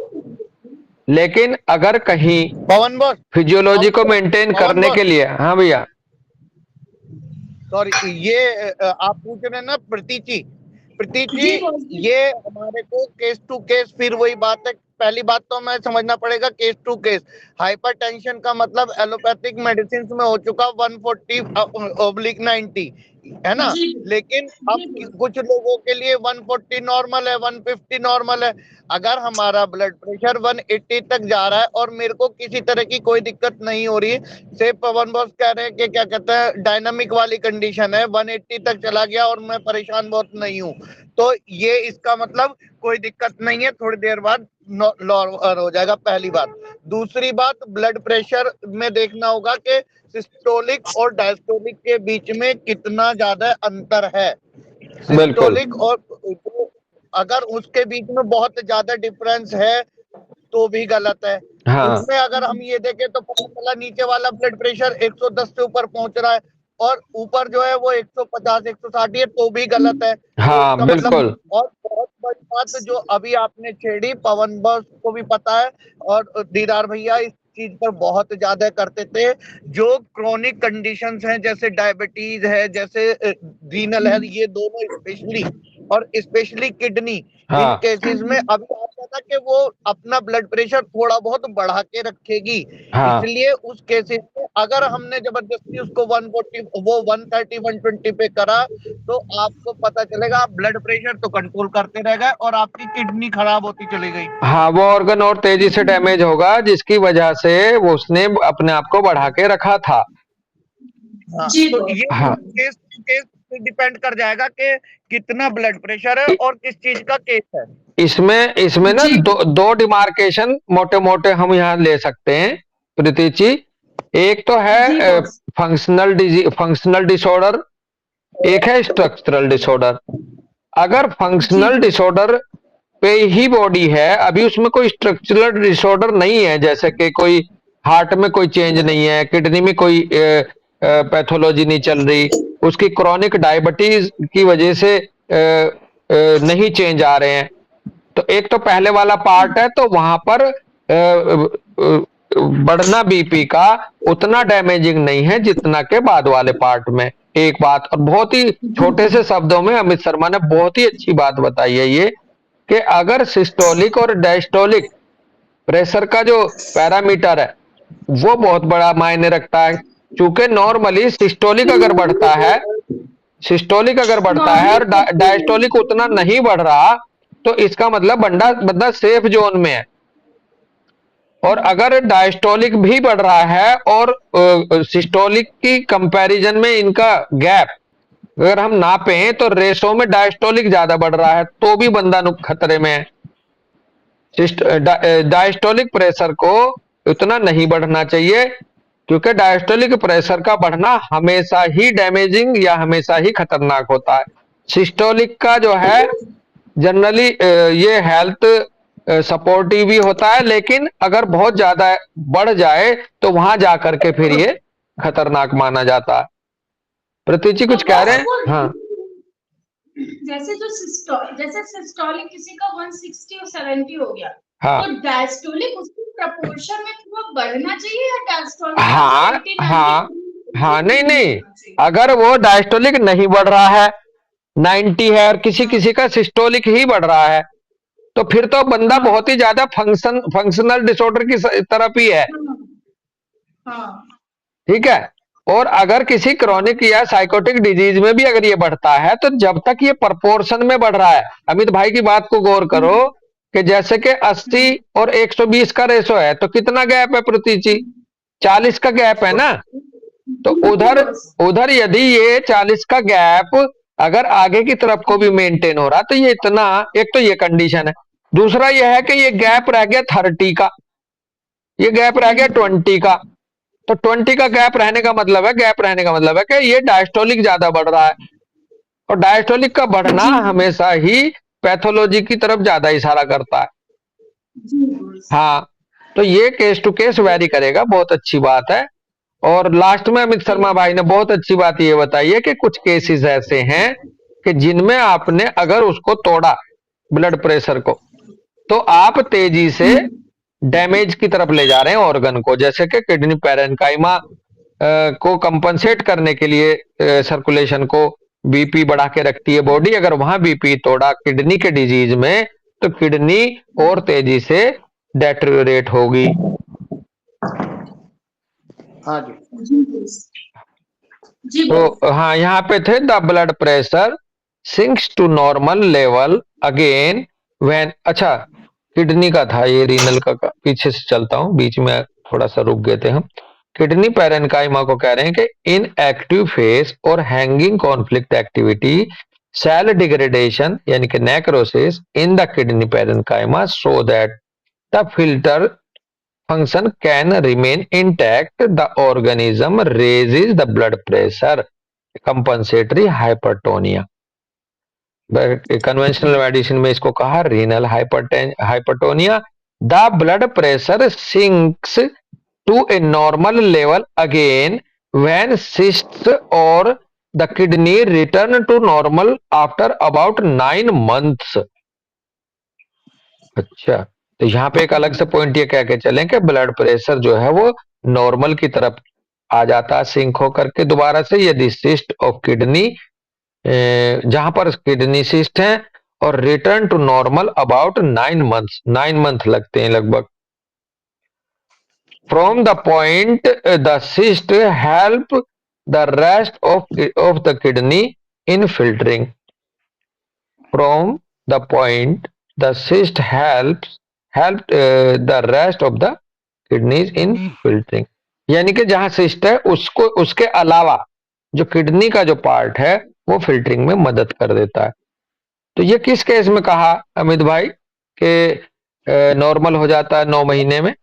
Speaker 3: लेकिन अगर कहीं
Speaker 4: पवन बॉस,
Speaker 3: फिजियोलॉजी को मेंटेन करने के लिए, हाँ भैया
Speaker 4: सॉरी, ये आप पूछ रहे हैं ना प्रतीची, ये हमारे को केस टू केस, फिर वही बात है, पहली बात तो हमें समझना पड़ेगा केस टू केस। हाइपरटेंशन का मतलब एलोपैथिक मेडिसिन में हो चुका 140/90 है ना, लेकिन अब कुछ लोगों के लिए 140 नॉर्मल है, 150 नॉर्मल है। अगर हमारा ब्लड प्रेशर 180 तक जा रहा है और मेरे को किसी तरह की कोई दिक्कत नहीं हो रही है, से पवन बॉस कह रहे हैं कि क्या कहते हैं डायनामिक वाली कंडीशन है, 180 तक चला गया और मैं परेशान बहुत नहीं हूँ, तो ये इसका मतलब कोई दिक्कत नहीं है, थोड़ी देर बाद नॉर्मल हो जाएगा, पहली बात। दूसरी बात, ब्लड प्रेशर में देखना होगा कि सिस्टोलिक और डायस्टोलिक के बीच में कितना ज्यादा अंतर है। सिस्टोलिक और अगर उसके बीच में बहुत ज्यादा डिफरेंस है तो भी गलत है।
Speaker 3: हाँ।
Speaker 4: उसमें अगर हम ये देखें तो पता चला नीचे वाला ब्लड प्रेशर 110 से ऊपर पहुंच रहा है और ऊपर जो है वो 150 160 है, तो भी गलत है।
Speaker 3: हाँ,
Speaker 4: तो
Speaker 3: बिल्कुल।
Speaker 4: मतलब, और बहुत बड़ी बात जो अभी आपने छेड़ी, पवन बॉस को भी पता है और दीदार भैया इस चीज पर बहुत ज्यादा करते थे, जो क्रोनिक कंडीशंस हैं जैसे डायबिटीज है, जैसे रीनल है, ये दोनों स्पेशली, और स्पेशली किडनी, इन केसेस में अभी आता था कि वो अपना ब्लड प्रेशर थोड़ा बहुत बढ़ा के रखेगी, इसलिए उस केसेस में अगर हमने जबरदस्ती उसको 140 वो 130 120 पे करा तो आपको पता चलेगा आप ब्लड प्रेशर तो कंट्रोल करते रह गए और आपकी किडनी खराब होती चली गई।
Speaker 3: हाँ, वो ऑर्गन और तेजी से डैमेज होगा जिसकी वजह से वो उसने अपने आप को बढ़ा के रखा था।
Speaker 4: तो ये केस केस डिपेंड कर जाएगा कि कितना ब्लड प्रेशर है और किस चीज का केस है।
Speaker 3: इसमें ना दो डिमार्केशन मोटे मोटे हम यहाँ ले सकते हैं प्रीति जी। एक तो है फंक्शनल डिसऑर्डर, एक है स्ट्रक्चरल डिसऑर्डर। अगर फंक्शनल डिसऑर्डर पे ही बॉडी है, अभी उसमें कोई स्ट्रक्चरल डिसऑर्डर नहीं है, जैसे कि कोई हार्ट में कोई चेंज नहीं है, किडनी में कोई पैथोलॉजी नहीं चल रही, उसकी क्रॉनिक डायबिटीज की वजह से नहीं चेंज आ रहे हैं, तो एक तो पहले वाला पार्ट है, तो वहां पर बढ़ना बीपी का उतना डैमेजिंग नहीं है जितना के बाद वाले पार्ट में। एक बात, और बहुत ही छोटे से शब्दों में अमित शर्मा ने बहुत ही अच्छी बात बताई है ये, कि अगर सिस्टोलिक और डायस्टोलिक प्रेशर का जो पैरामीटर है वो बहुत बड़ा मायने रखता है। चूंकि नॉर्मली सिस्टोलिक अगर बढ़ता है और डायस्टोलिक उतना नहीं बढ़ रहा, तो इसका मतलब बंदा बंदा सेफ जोन में है। और अगर डायस्टोलिक भी बढ़ रहा है और सिस्टोलिक की कंपैरिजन में इनका गैप अगर हम नापें तो रेशो में डायस्टोलिक ज्यादा बढ़ रहा है, तो भी बंदा खतरे में है। डायस्टोलिक प्रेशर को उतना नहीं बढ़ना चाहिए, क्योंकि डायस्टोलिक प्रेशर का बढ़ना हमेशा ही डैमेजिंग या हमेशा ही खतरनाक होता है। सिस्टोलिक का जो है जनरली ये हेल्थ सपोर्टिव भी होता है, लेकिन अगर बहुत ज्यादा बढ़ जाए तो वहां जाकर के फिर ये खतरनाक माना जाता है। प्रतीक कुछ कह रहे हैं? हाँ,
Speaker 1: जैसे सिस्टोलिक किसी का 160 और 70 हो गया,
Speaker 3: हाँ,
Speaker 1: तो डायस्टोलिक उसकी प्रपोर्शन में थोड़ा बढ़ना चाहिए या डायस्टोलिक
Speaker 3: हाँ,
Speaker 1: 80,
Speaker 3: हाँ,
Speaker 1: 90
Speaker 3: हाँ, नहीं नहीं,
Speaker 1: चाहिए?
Speaker 3: अगर वो डायस्टोलिक नहीं बढ़ रहा है 90 है और किसी किसी का सिस्टोलिक ही बढ़ रहा है, तो फिर तो बंदा
Speaker 1: हाँ।
Speaker 3: बहुत ही ज्यादा फंक्शनल डिसऑर्डर की तरफ ही है।
Speaker 1: हाँ,
Speaker 3: ठीक है। और अगर किसी क्रॉनिक या साइकोटिक डिजीज में भी अगर ये बढ़ता है, तो जब तक ये प्रपोर्शन में बढ़ रहा है, अमित भाई की बात को गौर करो कि जैसे कि 80 और 120 का रेशो है, तो कितना गैप है प्रतीक जी? 40 का गैप है ना। तो उधर उधर यदि ये 40 का गैप अगर आगे की तरफ को भी मेंटेन हो रहा, तो ये इतना, एक तो ये कंडीशन है। दूसरा यह है कि ये गैप रह गया 30 का, ये गैप रह गया 20 का। तो 20 का गैप रहने का मतलब है कि ये डायस्टोलिक ज्यादा बढ़ रहा है, और डायस्टोलिक का बढ़ना हमेशा ही पैथोलॉजी की तरफ ज्यादा इशारा करता है। हाँ, तो ये केस टू केस वेरी करेगा, बहुत अच्छी बात है। और लास्ट में अमित शर्मा भाई ने बहुत अच्छी बात ये बताई है कि कुछ केसेस ऐसे हैं कि जिनमें आपने अगर उसको तोड़ा ब्लड प्रेशर को, तो आप तेजी से डैमेज की तरफ ले जा रहे हैं ऑर्गन को, जैसे कि किडनी पैरेन्काइमा को कंपनसेट करने के लिए सर्कुलेशन को बीपी बढ़ा के रखती है बॉडी। अगर वहां बीपी तोड़ा किडनी के डिजीज में, तो किडनी और तेजी से डेटेरियोरेट होगी।
Speaker 4: हाँ जी
Speaker 1: जी
Speaker 3: तो हाँ, यहाँ पे थे the blood pressure sinks to normal level again when, अच्छा किडनी का था ये, रीनल का पीछे से चलता हूँ, बीच में थोड़ा सा रुक गए थे हम। किडनी पैरेन्काइमा को कह रहे हैं कि इन एक्टिव फेज और hanging conflict activity cell degradation यानी कि necrosis in the kidney parenchyma so that the filter function can remain intact, the organism raises the blood pressure, compensatory hypertonia। Conventional medicine में इसको कहा renal hypertonia. The blood pressure sinks to a normal level again when cysts और the kidney return to normal after about 9 months। अच्छा, तो यहाँ पे एक अलग से पॉइंट ये कह के चलें कि ब्लड प्रेशर जो है वो नॉर्मल की तरफ आ जाता है सिंक होकर के दोबारा से, यदि सिस्ट ऑफ किडनी जहां पर किडनी सिस्ट है, और return to normal about 9 month लगते हैं लगभग। From the point the cyst help the rest of the kidney in filtering. From the point the cyst help the rest of the kidneys in filtering। यानी कि जहां cyst है उसको, उसके अलावा जो किडनी का जो पार्ट है वो फिल्टरिंग में मदद कर देता है। तो ये किस केस में कहा अमित भाई कि नॉर्मल हो जाता है 9 महीने में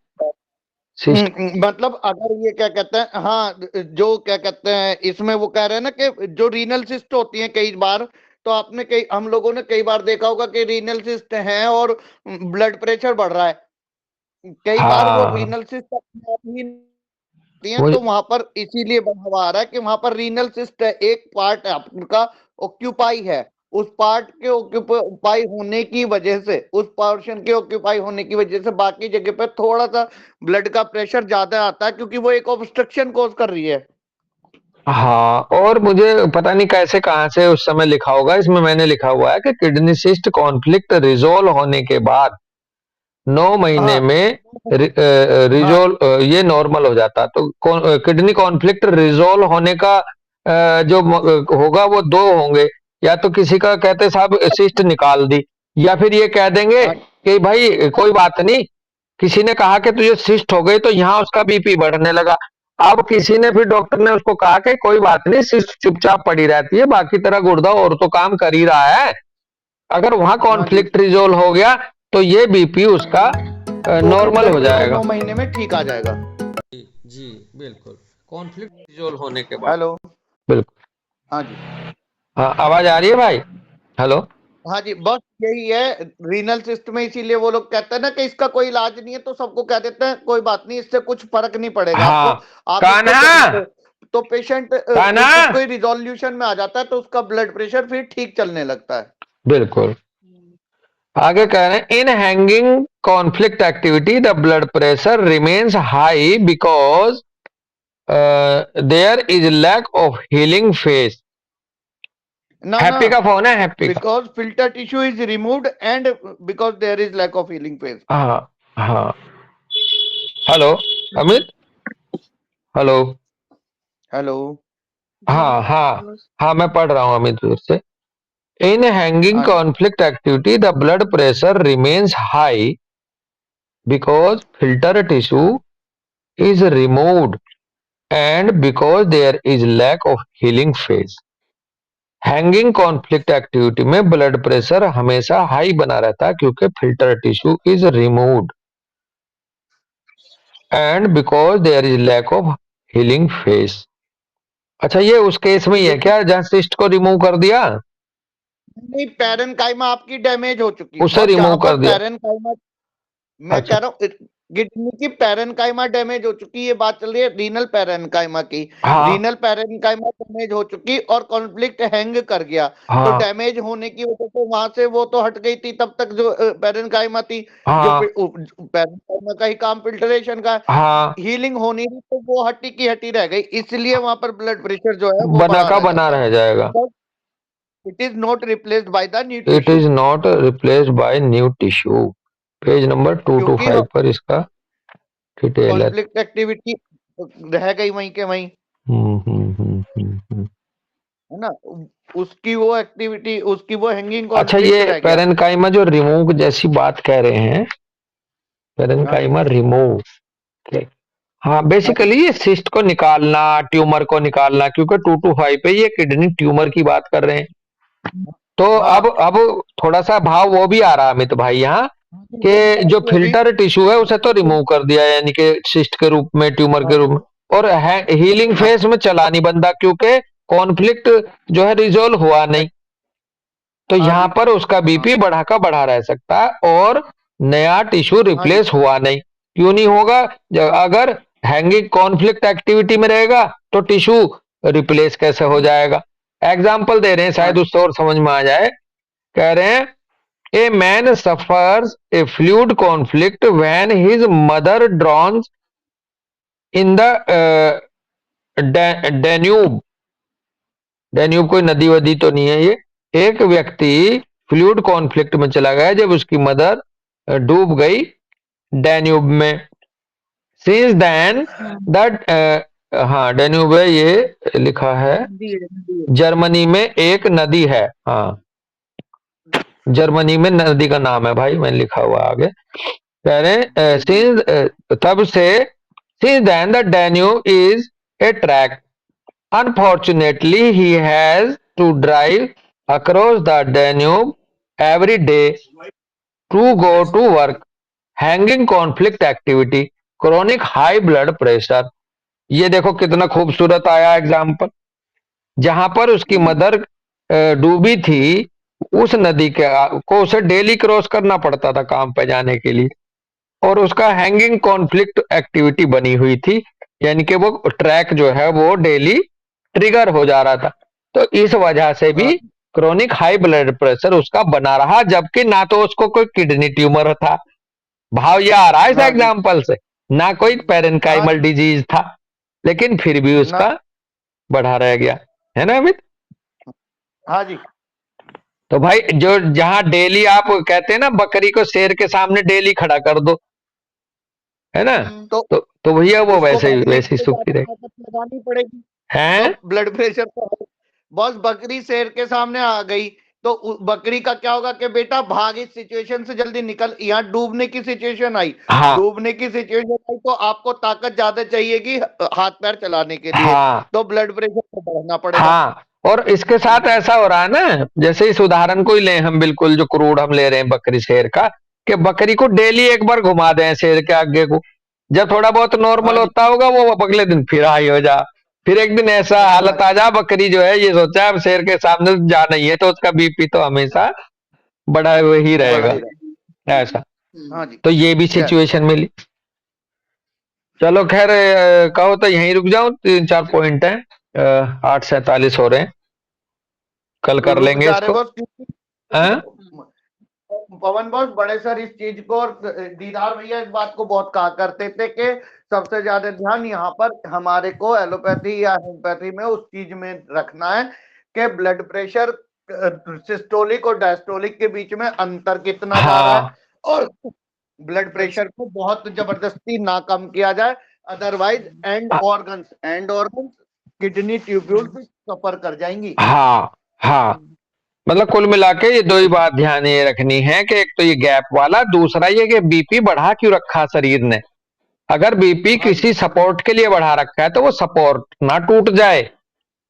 Speaker 3: सिस्ट?
Speaker 4: मतलब अगर ये क्या कहते हैं, हाँ जो क्या कहते हैं इसमें वो कह रहे हैं ना कि जो रीनल सिस्ट होती है कई बार, तो आपने हम लोगों ने कई बार देखा होगा कि रीनल सिस्ट है और ब्लड प्रेशर बढ़ रहा है, कई बार वो
Speaker 3: हाँ,
Speaker 4: रीनल सिस्ट अपने आप ही होती है, तो वहां पर इसीलिए बढ़ावा आ रहा है कि वहां पर रीनल सिस्ट है, एक पार्ट आपका ऑक्यूपाई है, उस पार्ट के ऑक्यूपाई होने की वजह से, उस पोर्शन के ऑक्यूपाई होने की वजह से बाकी जगह पे थोड़ा सा ब्लड का प्रेशर ज्यादा आता है, क्योंकि वो एक ऑब्स्ट्रक्शन कॉज कर रही है।
Speaker 3: हाँ, और मुझे पता नहीं कैसे कहाँ से उस समय लिखा होगा, इसमें मैंने लिखा हुआ है कि किडनी सिस्ट कॉन्फ्लिक्ट रिजोल्व होने के बाद 9 महीने
Speaker 4: हाँ
Speaker 3: में
Speaker 4: हाँ
Speaker 3: रिजोल्व ये नॉर्मल हो जाता। तो किडनी कॉन्फ्लिक्ट रिजोल्व होने का जो होगा वो दो होंगे, या तो किसी का कहते साहब सिस्ट निकाल दी, या फिर ये कह देंगे
Speaker 4: हाँ
Speaker 3: कि भाई कोई बात नहीं, किसी ने कहा कि तुझे सिस्ट हो गई तो यहाँ उसका बीपी बढ़ने लगा। अब किसी ने फिर डॉक्टर ने उसको कहा कि कोई बात नहीं, सिस्ट चुपचाप पड़ी रहती है, बाकी तरह गुर्दा और तो काम कर ही रहा है। अगर वहां
Speaker 4: हाँ जी।
Speaker 3: कॉन्फ्लिक्ट रिजोल्व हो गया तो ये बीपी उसका
Speaker 4: तो भी
Speaker 3: नॉर्मल
Speaker 4: ब्लड
Speaker 3: हो
Speaker 4: प्रेशर
Speaker 3: जाएगा।
Speaker 4: 9 महीने में ठीक आ जाएगा।
Speaker 3: जी बिल्कुल, कॉन्फ्लिक्ट रिजोल्व होने के बाद।
Speaker 4: हेलो।
Speaker 3: बिल्कुल।
Speaker 4: हाँ जी।
Speaker 3: हाँ, आवाज आ रही है भाई? हेलो।
Speaker 4: हाँ जी, बस यही है रीनल सिस्ट में। इसीलिए वो लोग कहते हैं ना कि इसका कोई इलाज नहीं है, तो सबको कह देते हैं कोई बात नहीं, इससे कुछ फर्क नहीं पड़ेगा आपको,
Speaker 3: हाँ,
Speaker 4: आप इसको
Speaker 3: कान्हा,
Speaker 4: तो पेशेंट
Speaker 3: कान्हा,
Speaker 4: कोई रिजोल्यूशन में आ जाता है, तो उसका ब्लड प्रेशर फिर ठीक चलने लगता है।
Speaker 3: बिल्कुल। आगे कह रहे हैं in hanging conflict activity the blood pressure remains high because there is lack of healing phase.
Speaker 4: ना ना,
Speaker 3: हैप्पी का फोन है, हैप्पी का।
Speaker 4: Because filter tissue is removed and because there is lack of healing phase.
Speaker 3: हाँ हाँ। Hello Amit, hello.
Speaker 4: Hello.
Speaker 3: हाँ हाँ हाँ, मैं पढ़ रहा हूँ अमित फिर से। In hanging
Speaker 4: हाँ जी।
Speaker 3: conflict activity, the blood pressure remains high because filter tissue is removed and because there is lack of healing phase. Hanging conflict activity में ब्लड प्रेशर हमेशा हाई बना रहता है क्योंकि filter tissue is removed and because there is lack of healing phase. अच्छा, ये उस case में ही है क्या जहां सिस्ट को रिमूव कर दिया?
Speaker 4: नहीं, पैरेनकाइमा आपकी डैमेज हो चुकी है।
Speaker 3: उसे
Speaker 4: अब जहां
Speaker 3: रिमूव
Speaker 4: पर
Speaker 3: कर दिया।
Speaker 4: पैरेनकाइमा, मैं
Speaker 3: अच्छा।
Speaker 4: कह रहा हूँ किडनी की पैरेनकाइमा डैमेज हो चुकी है, ये बात चल रही है रीनल पैरेनकाइमा की।
Speaker 3: हाँ
Speaker 4: रीनल पैरेनकाइमा डैमेज हो चुकी और कॉन्फ्लिक्ट हैंग कर गया, तो
Speaker 3: हाँ
Speaker 4: डैमेज होने की वजह से वहां से वो तो हट गई थी तब तक जो पैरेनकाइमा थी, जो
Speaker 3: हाँ
Speaker 4: पैरेनकाइमा का ही काम फिल्टरेशन का,
Speaker 3: हाँ,
Speaker 4: हीलिंग होनी थी, तो वो हटी की हटी रह गई, इसलिए वहां पर ब्लड प्रेशर जो है वो
Speaker 3: बना
Speaker 4: बढ़ा
Speaker 3: का
Speaker 4: रह
Speaker 3: बना
Speaker 4: जाता
Speaker 3: रह जाएगा।
Speaker 4: है। It is not replaced by the knew
Speaker 3: it
Speaker 4: tissue,
Speaker 3: is not replaced by new tissue. Page number 225
Speaker 4: क्योंकि
Speaker 3: पर इसका डिटेल है।
Speaker 4: कॉन्फ्लिक्ट एक्टिविटी रह गई वहीं के वहीं,
Speaker 3: हम्म।
Speaker 4: है ना, उसकी वो एक्टिविटी, उसकी वो हैंगिंग
Speaker 3: अच्छा,
Speaker 4: कॉन्फ्लिक्ट
Speaker 3: ये
Speaker 4: रह गया।
Speaker 3: पेरेनकाइमा जो रिमूव जैसी बात कह रहे हैं,
Speaker 4: हाँ जी।
Speaker 3: Parenchyma remove. हाँ,
Speaker 4: हाँ जी।
Speaker 3: बेसिकली ये सिस्ट को निकालना, ट्यूमर को निकालना, क्योंकि 225 पे ये किडनी ट्यूमर की बात कर रहे हैं। तो
Speaker 4: हाँ
Speaker 3: अब थोड़ा सा भाव वो भी आ रहा है अमित भाई यहाँ,
Speaker 4: वो
Speaker 3: कि जो
Speaker 4: भी अभी
Speaker 3: फिल्टर टिश्यू है उसे तो रिमूव कर दिया, यानी कि सिस्ट के रूप में, ट्यूमर
Speaker 4: हाँ
Speaker 3: के रूप में, और हीलिंग
Speaker 4: हाँ
Speaker 3: फेज में चला नहीं बंदा क्योंकि कॉन्फ्लिक्ट जो है रिजोल्व हुआ नहीं। तो
Speaker 4: हाँ
Speaker 3: यहाँ
Speaker 4: जी।
Speaker 3: पर उसका बीपी बढ़ा का बढ़ा रह सकता है और नया टिश्यू
Speaker 4: हाँ जी।
Speaker 3: रिप्लेस हुआ नहीं। क्यों नहीं होगा? अगर हैंगिंग कॉन्फ्लिक्ट एक्टिविटी में रहेगा तो टिश्यू रिप्लेस कैसे हो जाएगा? एग्जाम्पल दे रहे हैं,
Speaker 4: हाँ
Speaker 3: शायद उससे और समझ में आ जाए। कह रहे हैं a man suffers A fluid conflict when his mother drones in the Danube. Danube कोई नदी वदी तो नहीं है ये। एक व्यक्ति फ्लूइड कॉन्फ्लिक्ट में चला गया जब उसकी मदर डूब गई डेन्यूब में। सिंस देन दैट, हाँ डेन्यूब है, ये लिखा है जर्मनी में एक नदी है। हाँ, जर्मनी में नदी का नाम है भाई, मैंने लिखा हुआ आगे। कह रहे हैं तब से since then the Danube is a track. Unfortunately, he has to drive across the Danube every day to go to work. Hanging conflict activity, chronic high blood pressure. ये देखो कितना खूबसूरत आया एग्जाम्पल। जहां पर उसकी मदर डूबी थी, उस नदी के को उसे डेली क्रॉस करना पड़ता था काम पे जाने के लिए, और उसका हैंगिंग कॉन्फ्लिक्ट एक्टिविटी बनी हुई थी, यानी कि वो ट्रैक जो है वो डेली ट्रिगर हो जा रहा था। तो इस वजह से भी
Speaker 4: हाँ
Speaker 3: क्रोनिक हाई ब्लड प्रेशर उसका बना रहा, जबकि ना तो उसको कोई किडनी ट्यूमर था, भाव ये आ रहा है इस
Speaker 4: हाँ जी,
Speaker 3: एग्जाम्पल से, ना कोई
Speaker 4: हाँ
Speaker 3: पेरेन्काइमल डिजीज था, लेकिन फिर भी
Speaker 4: ना,
Speaker 3: उसका बढ़ा रह गया, है ना अमित?
Speaker 4: हाँ जी,
Speaker 3: तो भाई जो जहां डेली आप कहते हैं ना बकरी को शेर के सामने डेली खड़ा कर दो, है ना,
Speaker 4: तो
Speaker 3: तो भैया वो
Speaker 4: उसको
Speaker 3: वैसे
Speaker 4: बकरी
Speaker 3: वैसी
Speaker 4: को
Speaker 3: सूखती
Speaker 4: ज्यादा
Speaker 3: रहे,
Speaker 4: ताकत लगानी पड़ेगी, तो
Speaker 3: हैं?
Speaker 4: ब्लड प्रेशर तो बस बकरी शेर के सामने आ गई, तो बकरी का क्या होगा कि बेटा भाग, इस सिचुएशन से जल्दी निकल, यहाँ डूबने की सिचुएशन आई,
Speaker 3: हाँ
Speaker 4: डूबने की सिचुएशन आई तो आपको ताकत ज्यादा चाहिएगी हाथ पैर चलाने के लिए,
Speaker 3: हाँ
Speaker 4: तो ब्लड प्रेशर को बढ़ना पड़ेगा।
Speaker 3: हाँ। और इसके साथ ऐसा हो रहा है ना, जैसे इस उदाहरण को ही लें हम, बिल्कुल जो क्रूड हम ले रहे हैं बकरी शेर का, कि बकरी को डेली एक बार घुमा दें शेर के आगे को, जब थोड़ा बहुत नॉर्मल
Speaker 4: हाँ जी,
Speaker 3: होता होगा वो अगले दिन फिर हाई हो जा, फिर एक दिन ऐसा
Speaker 4: हाँ
Speaker 3: हालत आ जा, बकरी जो है ये सोचा अब शेर के सामने जा नहीं है, तो उसका बीपी तो हमेशा बढ़ा हुआ ही
Speaker 4: बढ़ा
Speaker 3: रहेगा,
Speaker 4: ही रहा।
Speaker 3: ऐसा।
Speaker 4: हाँ जी,
Speaker 3: तो ये भी
Speaker 4: यस,
Speaker 3: सिचुएशन मिली। चलो खैर, कहो तो यहीं रुक जाऊं, 3-4 पॉइंट है, 8:47 हो रहे हैं, कल कर
Speaker 4: रुक
Speaker 3: लेंगे
Speaker 4: जा रहे
Speaker 3: इसको,
Speaker 4: बस, क्योंकि
Speaker 3: हाँ?
Speaker 4: पवन बॉस बड़े सर इस चीज को, और दीदार भैया इस बात को बहुत कहा करते थे कि सबसे ज्यादा ध्यान यहाँ पर हमारे को एलोपैथी या होम्योपैथी में उस चीज में रखना है कि ब्लड प्रेशर सिस्टोलिक और डायस्टोलिक के बीच में अंतर कितना जा रहा है,
Speaker 3: हाँ
Speaker 4: और ब्लड प्रेशर को बहुत जबरदस्ती ना कम किया जाए, otherwise and organs kidney tubule भी सफर कर जाएंगी।
Speaker 3: हाँ हाँ। मतलब कुल मिला के ये दो ही बात ध्यान ये रखनी है कि एक तो ये गैप वाला, दूसरा ये कि बीपी बढ़ा क्यों रखा शरीर ने, अगर बीपी
Speaker 4: हाँ जी,
Speaker 3: किसी सपोर्ट के लिए बढ़ा रखा है तो वो सपोर्ट ना टूट जाए।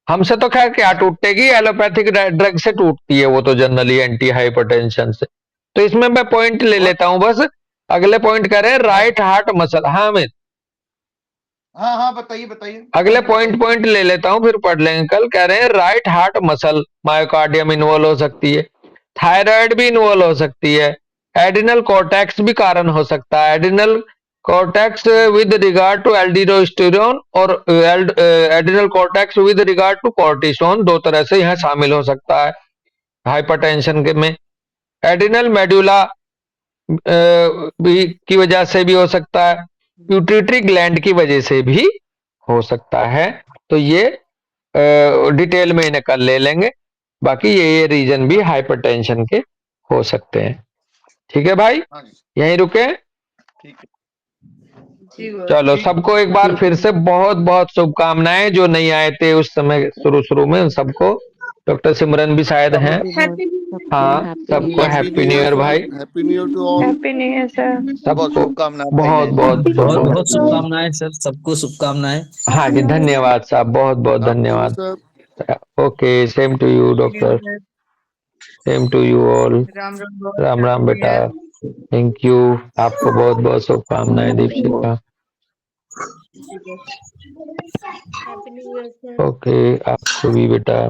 Speaker 3: हमसे तो खैर क्या टूटेगी, एलोपैथिक ड्रग से टूटती है वो तो जनरली, एंटी हाइपरटेंशन से। तो इसमें मैं पॉइंट ले
Speaker 4: बहुत,
Speaker 3: लेता हूं बस, अगले पॉइंट करें
Speaker 4: हाँ
Speaker 3: राइट हार्ट मसल। हाँ अमित,
Speaker 4: हाँ हाँ, बताइए बताइए,
Speaker 3: अगले
Speaker 4: पॉइंट
Speaker 3: पॉइंट
Speaker 4: बताइए।
Speaker 3: पॉइंट ले लेता हूं, फिर पढ़ लेंगे कल। कह रहे हैं right heart muscle myocardium involve हो सकती है, थायराइड भी इन्वॉल्व हो सकती है, एडिनल कॉर्टेक्स भी कारण हो सकता है, adrenal cortex with regard to aldosterone, और adrenal cortex with regard to cortisone, दो तरह से यहाँ शामिल हो सकता है हाइपरटेंशन के में। एडिनल मेडुला भी की वजह से भी हो सकता है, प्यूटिटरी ग्लैंड की वजह से भी हो सकता है। तो ये डिटेल में इन्हें कल ले लेंगे, बाकी ये रीजन भी हाइपरटेंशन के हो सकते हैं। ठीक है भाई,
Speaker 4: हाँ जी,
Speaker 3: यहीं रुके।
Speaker 4: ठीक है,
Speaker 5: जी बस।
Speaker 3: चलो
Speaker 4: ठीक,
Speaker 3: सबको एक बार फिर से बहुत बहुत शुभकामनाएं, जो नहीं आए थे उस समय शुरू शुरू में उन सबको, डॉक्टर सिमरन भी शायद हैं,
Speaker 4: सबको
Speaker 1: हैप्पी
Speaker 3: हाँ सबको
Speaker 2: happy
Speaker 3: happy
Speaker 2: new
Speaker 3: new
Speaker 2: year
Speaker 3: year
Speaker 2: sir,
Speaker 3: भाई,
Speaker 2: happy new year to all.
Speaker 6: Happy new year sir.
Speaker 4: बहुत
Speaker 3: सबको
Speaker 4: शुभकामनाएं भाई
Speaker 3: बहुत
Speaker 4: मेरी।
Speaker 3: बहुत
Speaker 7: बहुत
Speaker 3: बहुत।
Speaker 7: बहुत शुभकामनाएं सर, सबको शुभकामनाएं।
Speaker 3: हाँ जी धन्यवाद साहब, बहुत बहुत
Speaker 2: हैप्पी न्यू
Speaker 3: धन्यवाद।
Speaker 2: Sir.
Speaker 3: Okay, same to you doctor, same to you all.
Speaker 5: Ram Ram बहुत
Speaker 3: राम राम
Speaker 5: हैप्पी न्यू
Speaker 3: बेटा,
Speaker 5: ईयर।
Speaker 3: थैंक यू, आपको बहुत बहुत शुभकामनाएं दीपशिखा।
Speaker 5: जी बस।
Speaker 6: Happy new year sir.
Speaker 3: Okay, आपको भी बेटा।